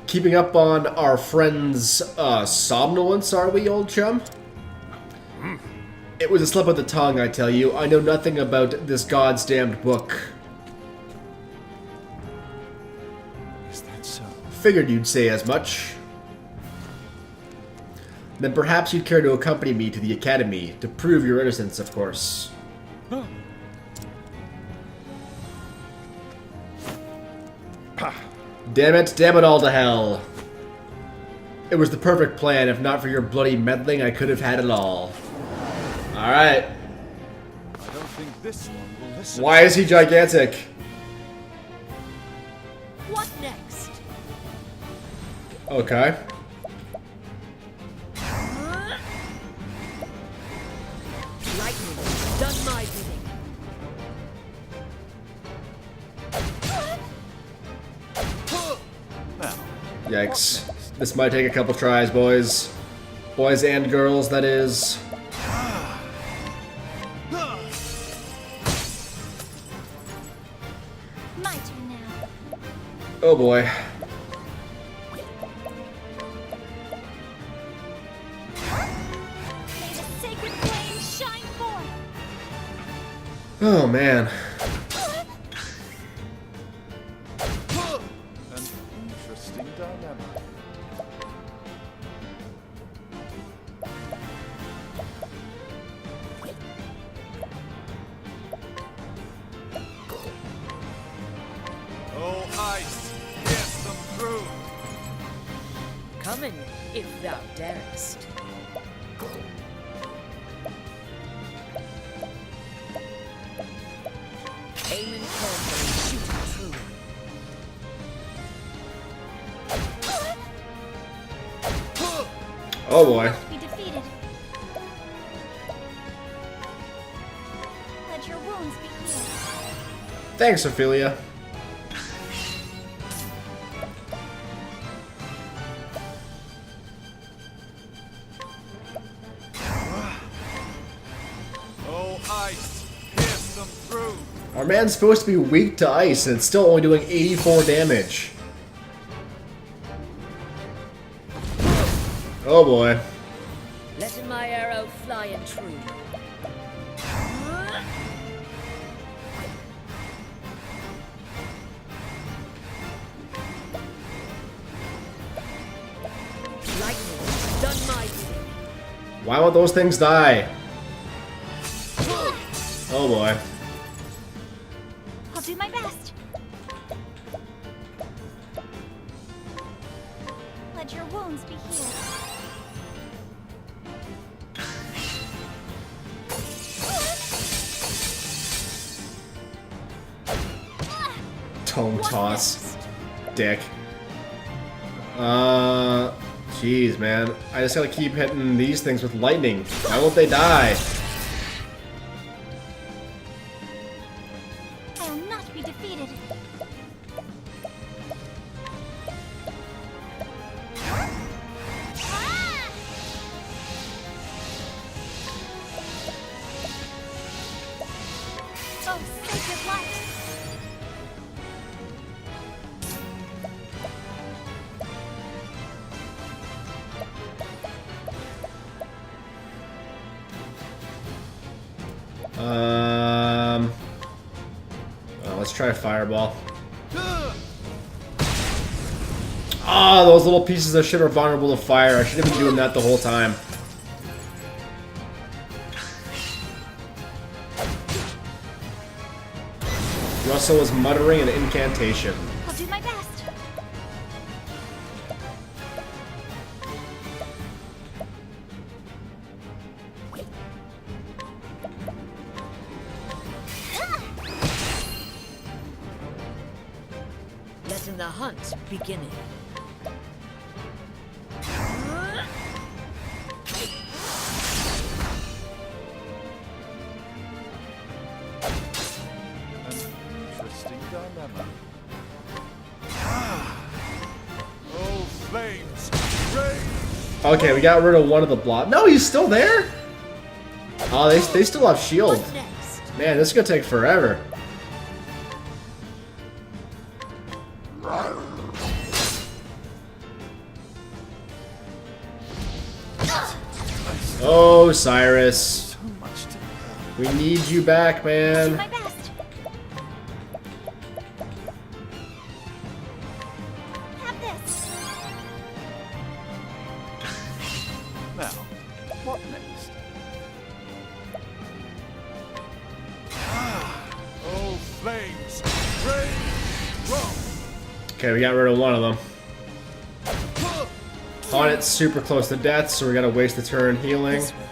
A: Keeping up on our friend's somnolence, are we, old chum? It was a slip of the tongue, I tell you. I know nothing about this God's damned book.
D: Is that so?
A: Figured you'd say as much. Then perhaps you'd care to accompany me to the academy, to prove your innocence, of course. Damn it all to hell. It was the perfect plan. If not for your bloody meddling, I could have had it all. Alright.
D: I don't think this one will listen.
A: Why is he gigantic?
C: What next?
A: Okay.
C: Lightning, done my bidding.
D: Now,
A: Yikes. This might take a couple tries, boys. Boys and girls, that is.
B: My turn now.
A: Oh boy.
B: May the sacred flame shine forth.
A: Oh man.
D: an interesting dilemma. Oh, ice, yes, them through.
C: Coming, if thou darest. Aiming carefully, shooting true.
A: Oh boy.
B: Be defeated.
A: Thanks, Ophelia.
E: Oh, ice, pierce them through.
A: Our man's supposed to be weak to ice, and it's still only doing 84 damage. Oh boy.
C: Letting my arrow fly and true. Lightning, done my bidding.
A: Why won't those things die? Oh boy.
B: I'll do my best. Let your wounds be healed.
A: Tome toss. Dick. Jeez, man. I just gotta keep hitting these things with lightning. Why won't they die?
B: I'll not be defeated. Oh, sacred light!
A: Let's try a fireball. Ah, those little pieces of shit are vulnerable to fire. I should have been doing that the whole time. Russell was muttering an incantation.
B: I'll do my best.
C: Letting the hunt beginning.
E: Interesting dilemma. Oh, flames, rage.
A: Okay, we got rid of one of the blob. No, he's still there? Oh, they still have shield.
C: What next?
A: Man, this is gonna take forever. Oh, Cyrus.
D: So much to learn.
A: We need you back,
B: I'll do
A: man.
B: my best. Have this.
D: Now, what next?
E: Oh, flames, rage, roll.
A: Okay, we got rid of one of them. Haunted super close to death, so we gotta waste the turn healing.
C: This will help.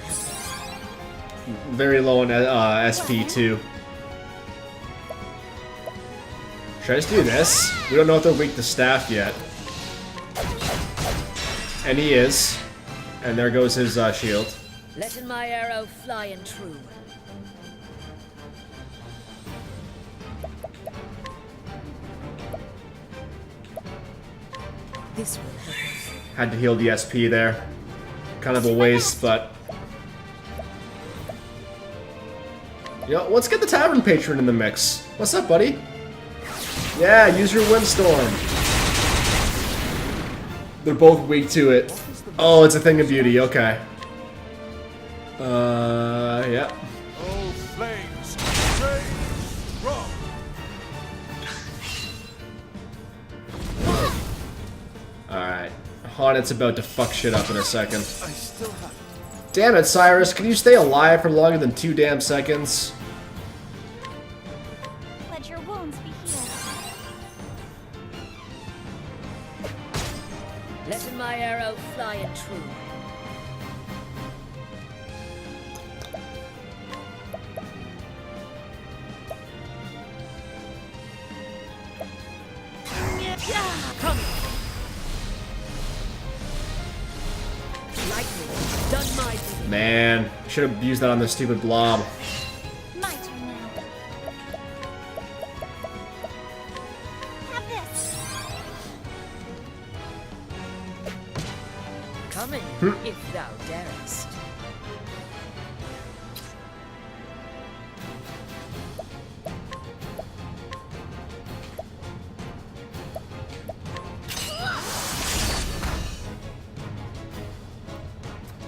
A: Very low on SP too. Should I just do this? We don't know if they're weak to staff yet. And he is. And there goes his shield.
C: Letting my arrow fly and true. This will help us.
A: Had to heal the SP there. Kind of a waste, but... You know, let's get the Tavern Patron in the mix. What's up, buddy? Yeah, use your Windstorm. They're both weak to it. Oh, it's a thing of beauty, okay. Yeah.
E: Oh, flames, rage, roll.
A: Alright. Haunted's about to fuck shit up in a second.
D: I still have.
A: Damn it, Cyrus, can you stay alive for longer than 2 damn seconds?
B: Let your wounds be healed.
C: Letting my arrow fly and true. Coming. Lightning, done my bidding.
A: Man, should have used that on the stupid blob.
B: My turn now.
C: Come in, if thou darest.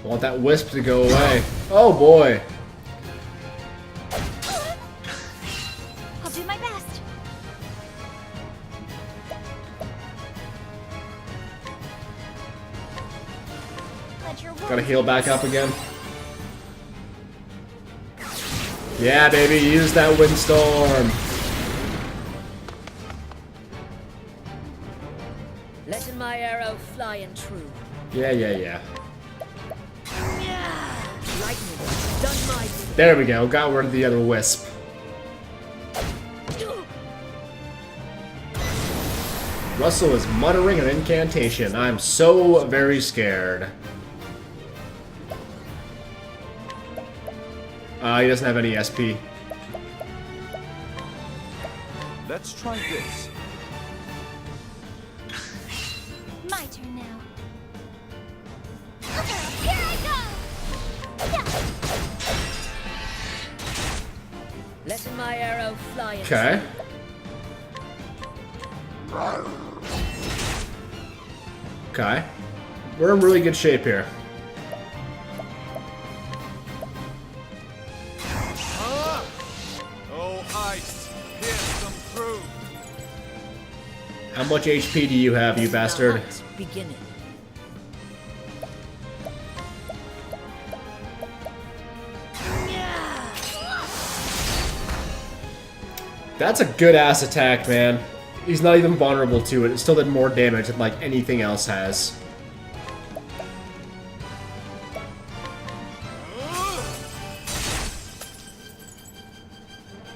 A: I want that wisp to go away. Oh boy.
B: I'll do my best. Let your
A: Gotta heal back up again. Yeah, baby, use that windstorm.
C: Letting my arrow fly and true.
A: Yeah.
C: Lightning, done my duty.
A: There we go. Got rid of the other wisp. Russell is muttering an incantation. I'm so very scared. He doesn't have any SP.
D: Let's try this.
B: My turn now. Here I go!
C: Letting my arrow fly and
A: Okay. Okay. We're in really good shape here.
D: Oh, ice, pierce them through.
A: How much HP do you have, you bastard?
C: Beginning.
A: That's a good ass attack, man. He's not even vulnerable to it. It still did more damage than like anything else has.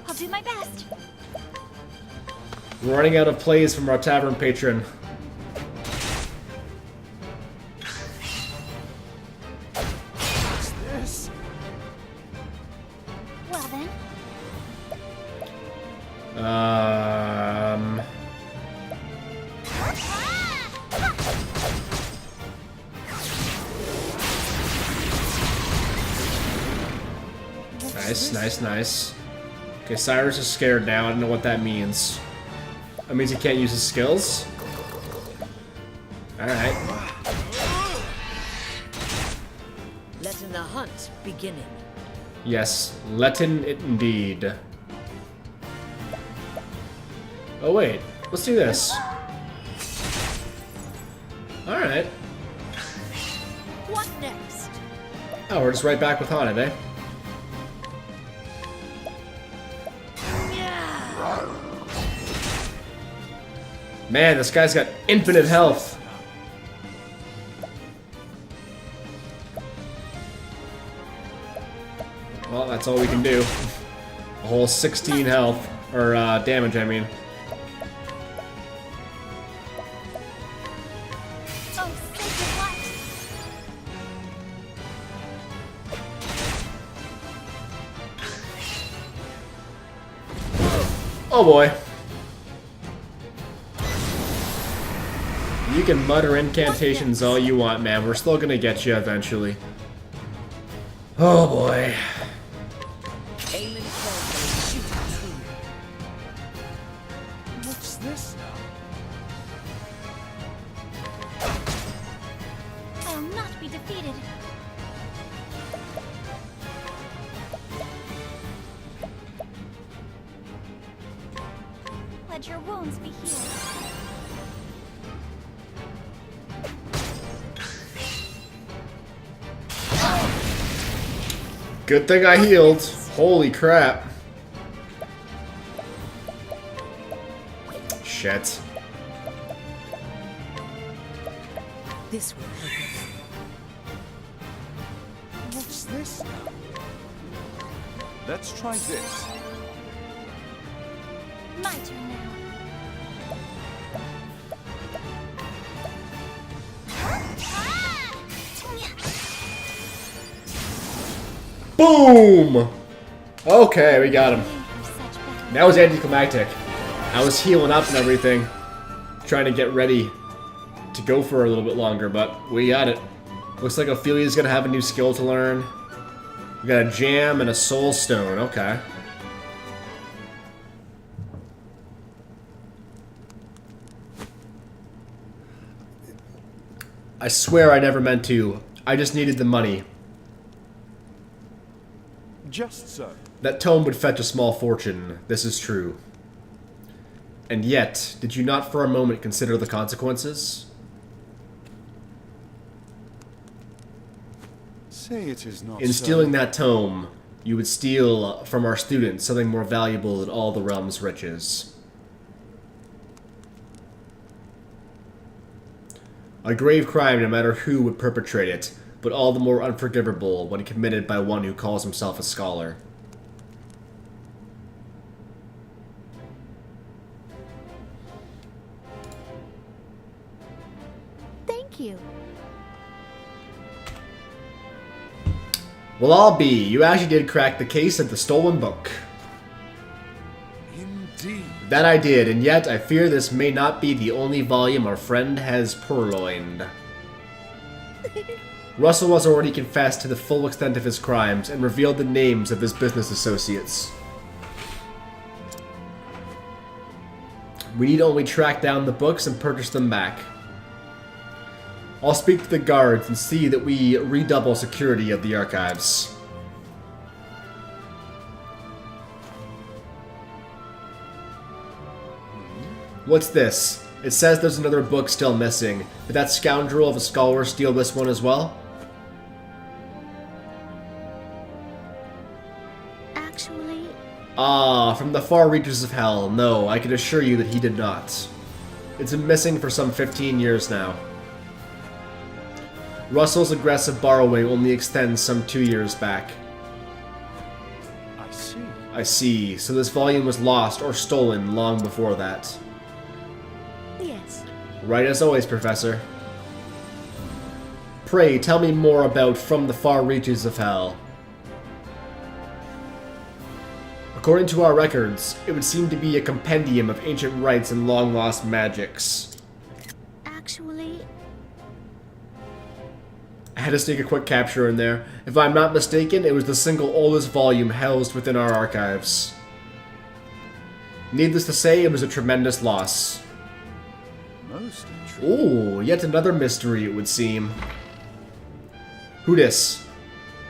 B: I'll do my best.
A: We're running out of plays from our tavern patron.
D: What's this?
B: Well then,
A: Nice. Okay, Cyrus is scared now. I don't know what that means. That means he can't use his skills? Alright.
C: Letting the hunt beginning.
A: Yes, Latin it indeed. Oh wait, let's do this. Alright.
C: What next?
A: Oh, we're just right back with Haunted, eh? Man, this guy's got infinite health. Well, that's all we can do. A whole 16 health. Or, damage, I mean.
B: oh sacred light!
A: Oh boy. You can mutter incantations all you want, man. We're still gonna get you eventually. Oh boy.
C: Aiming carefully, shooting true.
D: What's this now?
B: I'll not be defeated. Let your wounds be healed.
A: Good thing I healed. Holy crap. Shit.
C: This will help us.
D: What's this now? Let's try this.
B: My turn now.
A: Boom! Okay, we got him.
B: For such battle.
A: That was anticlimactic. I was healing up and everything, trying to get ready to go for a little bit longer, but we got it. Looks like Ophelia's gonna have a new skill to learn. We got a jam and a soul stone, okay. I swear I never meant to. I just needed the money.
D: Just so.
A: That tome would fetch a small fortune, this is true. And yet, did you not for a moment consider the consequences?
D: Say it is not
A: In
D: so.
A: stealing that tome, you would steal from our students something more valuable than all the realm's riches. A grave crime no matter who would perpetrate it, but all the more unforgivable when committed by one who calls himself a scholar.
B: Thank you.
A: Well, I'll be. You actually did crack the case of the stolen book.
D: Indeed.
A: That I did, and yet I fear this may not be the only volume our friend has purloined. Russell has already confessed to the full extent of his crimes and revealed the names of his business associates. We need only track down the books and purchase them back. I'll speak to the guards and see that we redouble security of the archives. What's this? It says there's another book still missing. Did that scoundrel of a scholar steal this one as well?
B: Actually,
A: From the far reaches of hell. No, I can assure you that he did not. It's been missing for some 15 years now. Russell's aggressive borrowing only extends some 2 years back.
D: I see.
A: I see. So this volume was lost or stolen long before that.
B: yes.
A: Right as always, Professor. Pray, tell me more about From the Far Reaches of Hell. According to our records, it would seem to be a compendium of ancient rites and long-lost magics.
B: Actually,
A: I had to stick a quick capture in there. If I'm not mistaken, it was the single oldest volume housed within our archives. Needless to say, it was a tremendous loss.
D: Most intriguing.
A: Ooh, yet another mystery, it would seem. Who dis?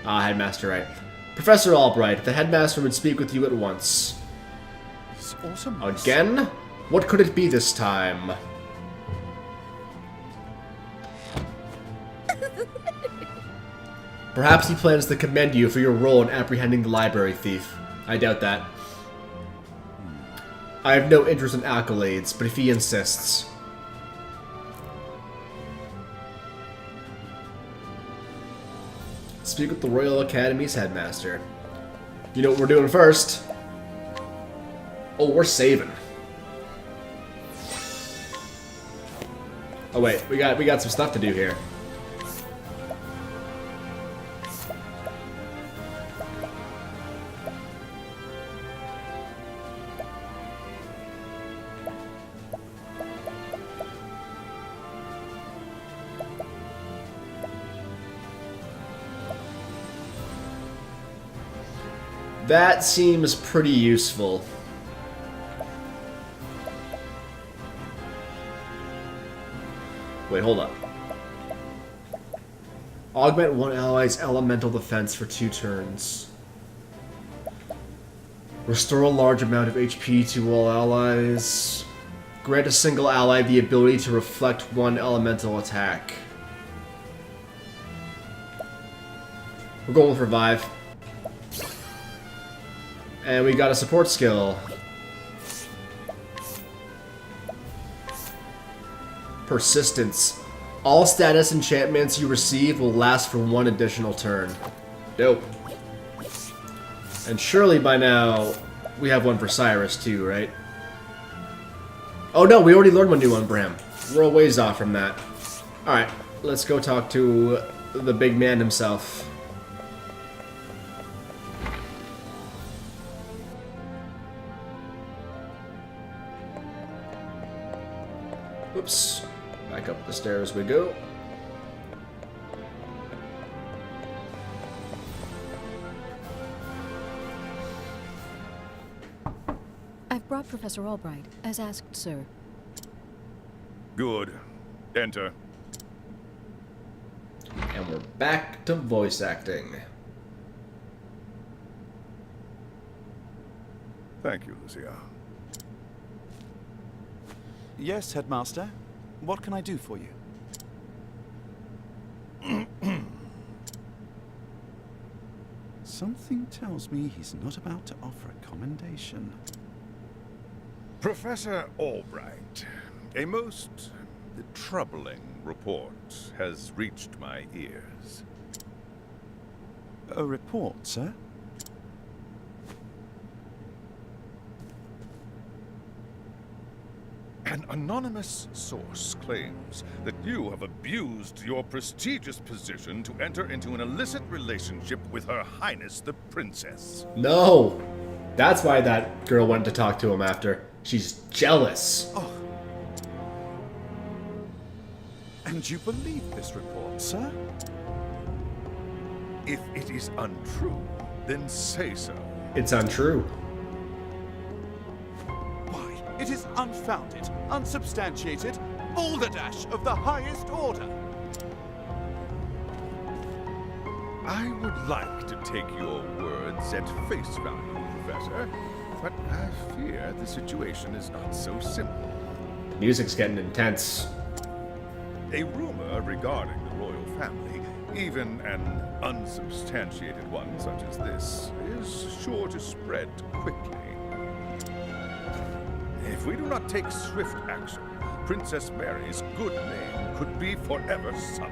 A: Headmaster, right. Professor Albright, the headmaster would speak with you at once.
D: It's awesome.
A: Again? What could it be this time? Perhaps he plans to commend you for your role in apprehending the library thief. I doubt that. I have no interest in accolades, but if he insists... Speak with the Royal Academy's headmaster. You know what we're doing first? Oh, we're saving. Oh wait, we got some stuff to do here. That seems pretty useful. Wait, hold up. Augment one ally's elemental defense for 2 turns. Restore a large amount of HP to all allies. Grant a single ally the ability to reflect 1 elemental attack. We're going with Revive. And we got a support skill. Persistence. All status enchantments you receive will last for 1 additional turn. Dope. And surely by now, we have one for Cyrus too, right? Oh no, we already learned one new one for him. We're a ways off from that. Alright, let's go talk to the big man himself. Oops. Back up the stairs we go.
F: brought Professor Albright, as asked, sir.
E: Good. Enter.
A: And we're back to voice acting.
E: Thank you, Lucia.
D: Yes, Headmaster. What can I do for you? Something tells me he's not about to offer a commendation.
E: Professor Albright, a most troubling report has reached my ears.
D: A report, sir?
E: An anonymous source claims that you have abused your prestigious position to enter into an illicit relationship with Her Highness the Princess.
A: No! That's why that girl went to talk to him after. She's jealous.
D: Oh. And you believe this report, sir?
E: If it is untrue, then say so.
A: It's untrue.
D: Why, it is unfounded, unsubstantiated, balderdash of the highest order.
E: I would like to take your words at face value, Professor, but I fear the situation is not so simple.
A: Music's getting intense.
E: A rumor regarding the royal family, even an unsubstantiated one such as this, is sure to spread quickly. If we do not take swift action, Princess Mary's good name could be forever sullied.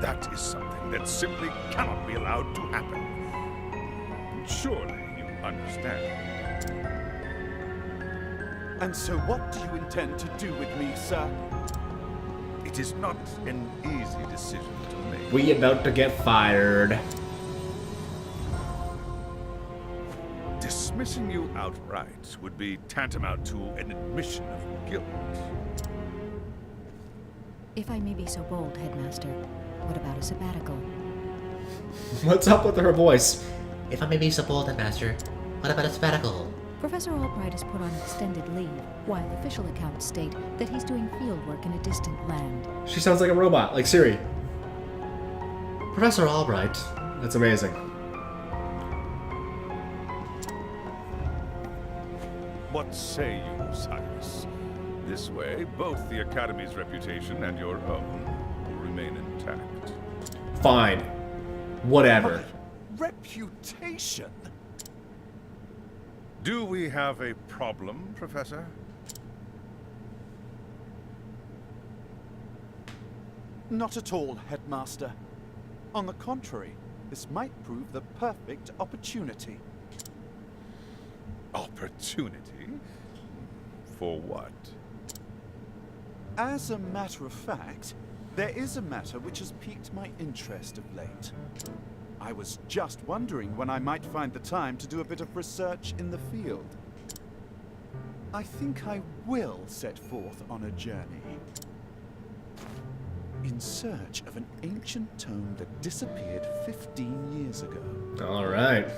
E: That is something that simply cannot be allowed to happen. Surely you understand.
D: And so what do you intend to do with me, sir?
E: It is not an easy decision to make.
A: We about to get fired.
E: Dismissing you outright would be tantamount to an admission of guilt.
F: If I may be so bold, Headmaster, what about a sabbatical?
A: What's up with her voice?
G: If I may be so bold, Headmaster, what about a sabbatical?
F: Professor Albright is put on extended leave, while official accounts state that he's doing field work in a distant land.
A: She sounds like a robot, like Siri.
G: Professor Albright.
A: That's amazing.
E: What say you, Cyrus? This way, both the Academy's reputation and your own will remain intact.
A: Fine. Whatever.
D: Reputation?
E: Do we have a problem, Professor?
D: Not at all, Headmaster. On the contrary, this might prove the perfect opportunity.
E: Opportunity? For what?
D: As a matter of fact, there is a matter which has piqued my interest of late. I was just wondering when I might find the time to do a bit of research in the field. I think I will set forth on a journey in search of an ancient tome that disappeared 15 years ago.
A: Alright.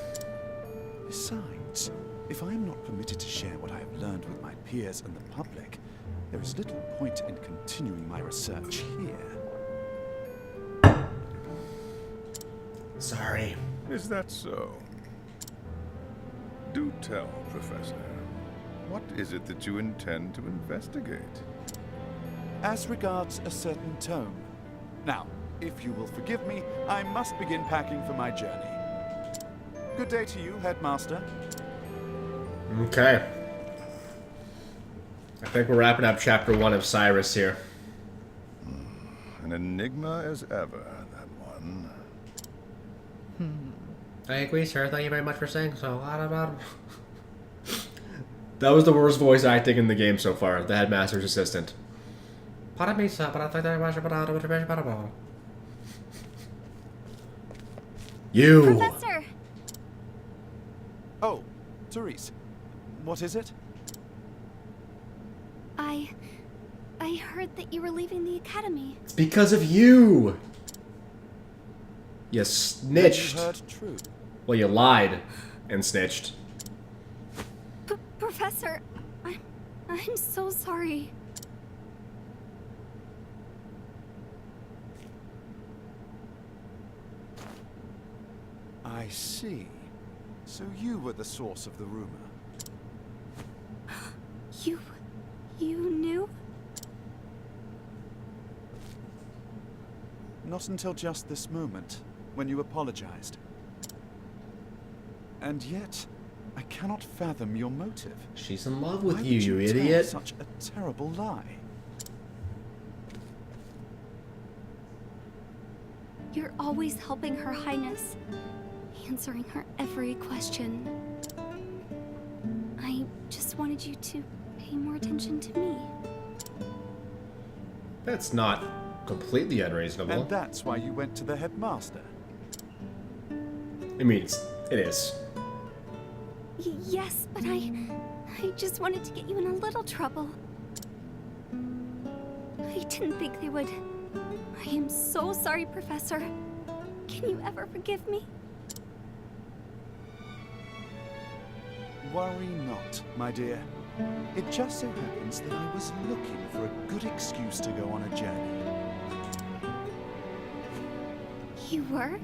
D: Besides, if I am not permitted to share what I have learned with my peers and the public, there is little point in continuing my research here.
A: Sorry.
E: Is that so? Do tell, Professor. What is it that you intend to investigate?
D: As regards a certain tome. Now, if you will forgive me, I must begin packing for my journey. Good day to you, Headmaster.
A: Okay. I think we're wrapping up chapter 1 of Cyrus here.
E: An enigma as ever, that one.
G: I agree, sir. Thank you very much for saying so.
A: That was the worst voice acting in the game so far, the headmaster's assistant.
G: Pardon me, sir, but I think that
A: You!
B: Professor!
D: Oh, Cyrus, what is it?
B: I heard that you were leaving the academy.
A: It's because of you! You snitched.
D: You heard true.
A: Well, you lied and snitched.
B: Professor? Professor, I'm so sorry.
D: I see. So you were the source of the rumor.
B: You knew?
D: Not until just this moment, when you apologized. And yet, I cannot fathom your motive.
A: She's in love with
D: Why
A: you,
D: would
A: you
D: tell
A: idiot.
D: such a terrible lie.
B: You're always helping Her Highness, answering her every question. I just wanted you to pay more attention to me.
A: That's not completely unreasonable.
D: And that's why you went to the headmaster.
A: I mean, it is.
B: Yes, but I just wanted to get you in a little trouble. I didn't think they would. I am so sorry, Professor. Can you ever forgive me?
D: Worry not, my dear. It just so happens that I was looking for a good excuse to go on a journey.
B: You were?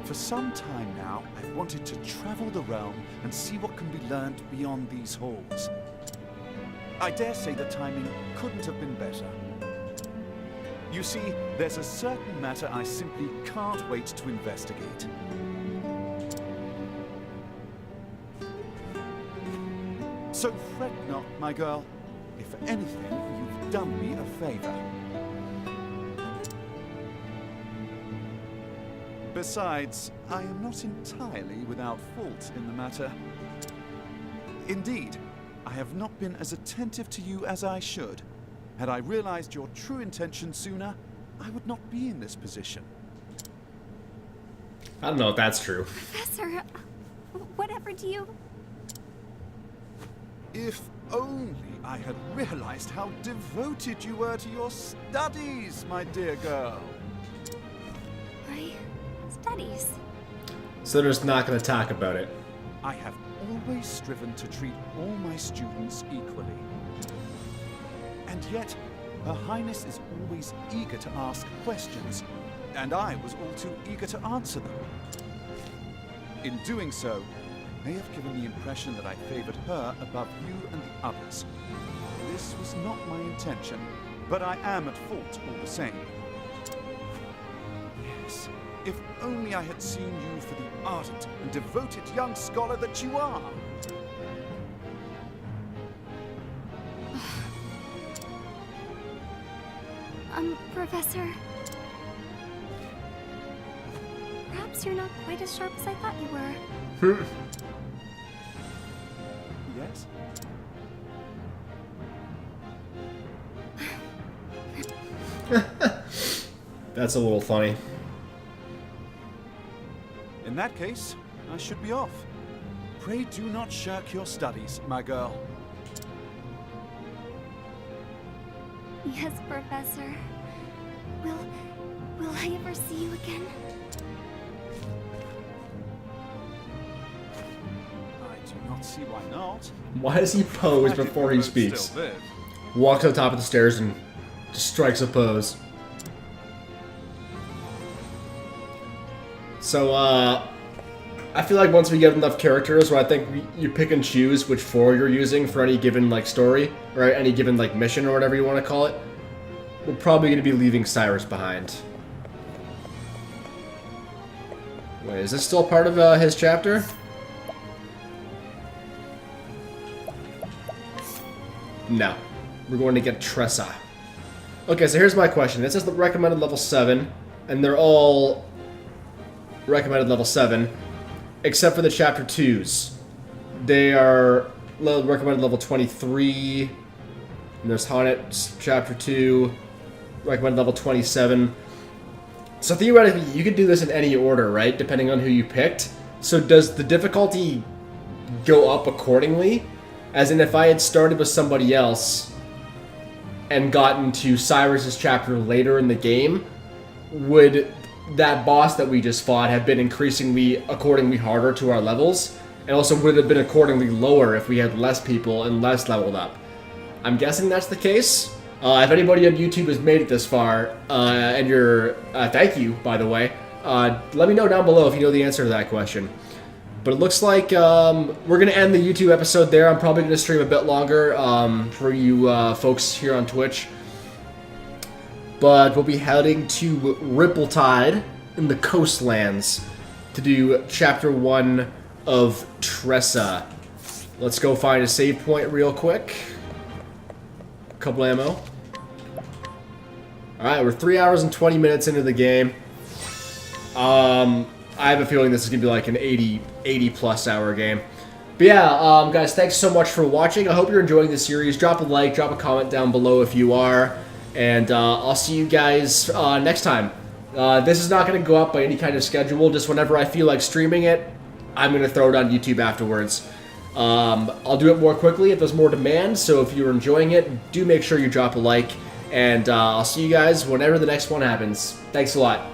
D: For some time now, I've wanted to travel the realm and see what can be learned beyond these halls. I dare say the timing couldn't have been better. You see, there's a certain matter I simply can't wait to investigate. So fret not, my girl. If anything, you've done me a favor. Besides, I am not entirely without fault in the matter. Indeed, I have not been as attentive to you as I should. Had I realized your true intention sooner, I would not be in this position.
A: I don't know if that's true.
B: Professor, whatever do you...
D: If only I had realized how devoted you were to your studies, my dear girl.
B: My studies.
A: So they're just not going to talk about it.
D: I have always striven to treat all my students equally. And yet, Her Highness is always eager to ask questions, and I was all too eager to answer them. In doing so, I may have given the impression that I favored her above you and the others. This was not my intention, but I am at fault all the same. Yes, if only I had seen you for the ardent and devoted young scholar that you are.
B: Professor... Perhaps you're not quite as sharp as I thought you were.
D: Yes?
A: That's a little funny.
D: In that case, I should be off. Pray do not shirk your studies, my girl.
B: Yes, Professor. Will I ever see you again?
D: I do not see why not.
A: Why does he pose
D: Provided
A: before
D: we
A: he
D: both
A: speaks?
D: still live.
A: Walks to the top of the stairs and just strikes a pose. So, I feel like once we get enough characters where I think you pick and choose which floor you're using for any given, like, story, or any given, like, mission or whatever you want to call it, we're probably going to be leaving Cyrus behind. Wait, is this still part of his chapter? No. We're going to get Tressa. Okay, so here's my question. This is the recommended level 7, and they're all recommended level 7, except for the chapter 2s. They are recommended level 23, and there's Haunted chapter 2, recommended level 27. So theoretically, you could do this in any order, right? Depending on who you picked. So does the difficulty go up accordingly? As in, if I had started with somebody else and gotten to Cyrus's chapter later in the game, would that boss that we just fought have been increasingly, accordingly harder to our levels? And also, would it have been accordingly lower if we had less people and less leveled up? I'm guessing that's the case. If anybody on YouTube has made it this far, and you're... thank you, by the way. Let me know down below if you know the answer to that question. But it looks like we're going to end the YouTube episode there. I'm probably going to stream a bit longer for you folks here on Twitch. But we'll be heading to Rippletide in the coastlands to do Chapter 1 of Tressa. Let's go find a save point real quick. Couple ammo. Alright, we're 3 hours and 20 minutes into the game. I have a feeling this is going to be like an 80 plus hour game. But yeah, guys, thanks so much for watching. I hope you're enjoying this series. Drop a like, drop a comment down below if you are. And I'll see you guys next time. This is not going to go up by any kind of schedule. Just whenever I feel like streaming it, I'm going to throw it on YouTube afterwards. I'll do it more quickly if there's more demand. So if you're enjoying it, do make sure you drop a like. And I'll see you guys whenever the next one happens. Thanks a lot.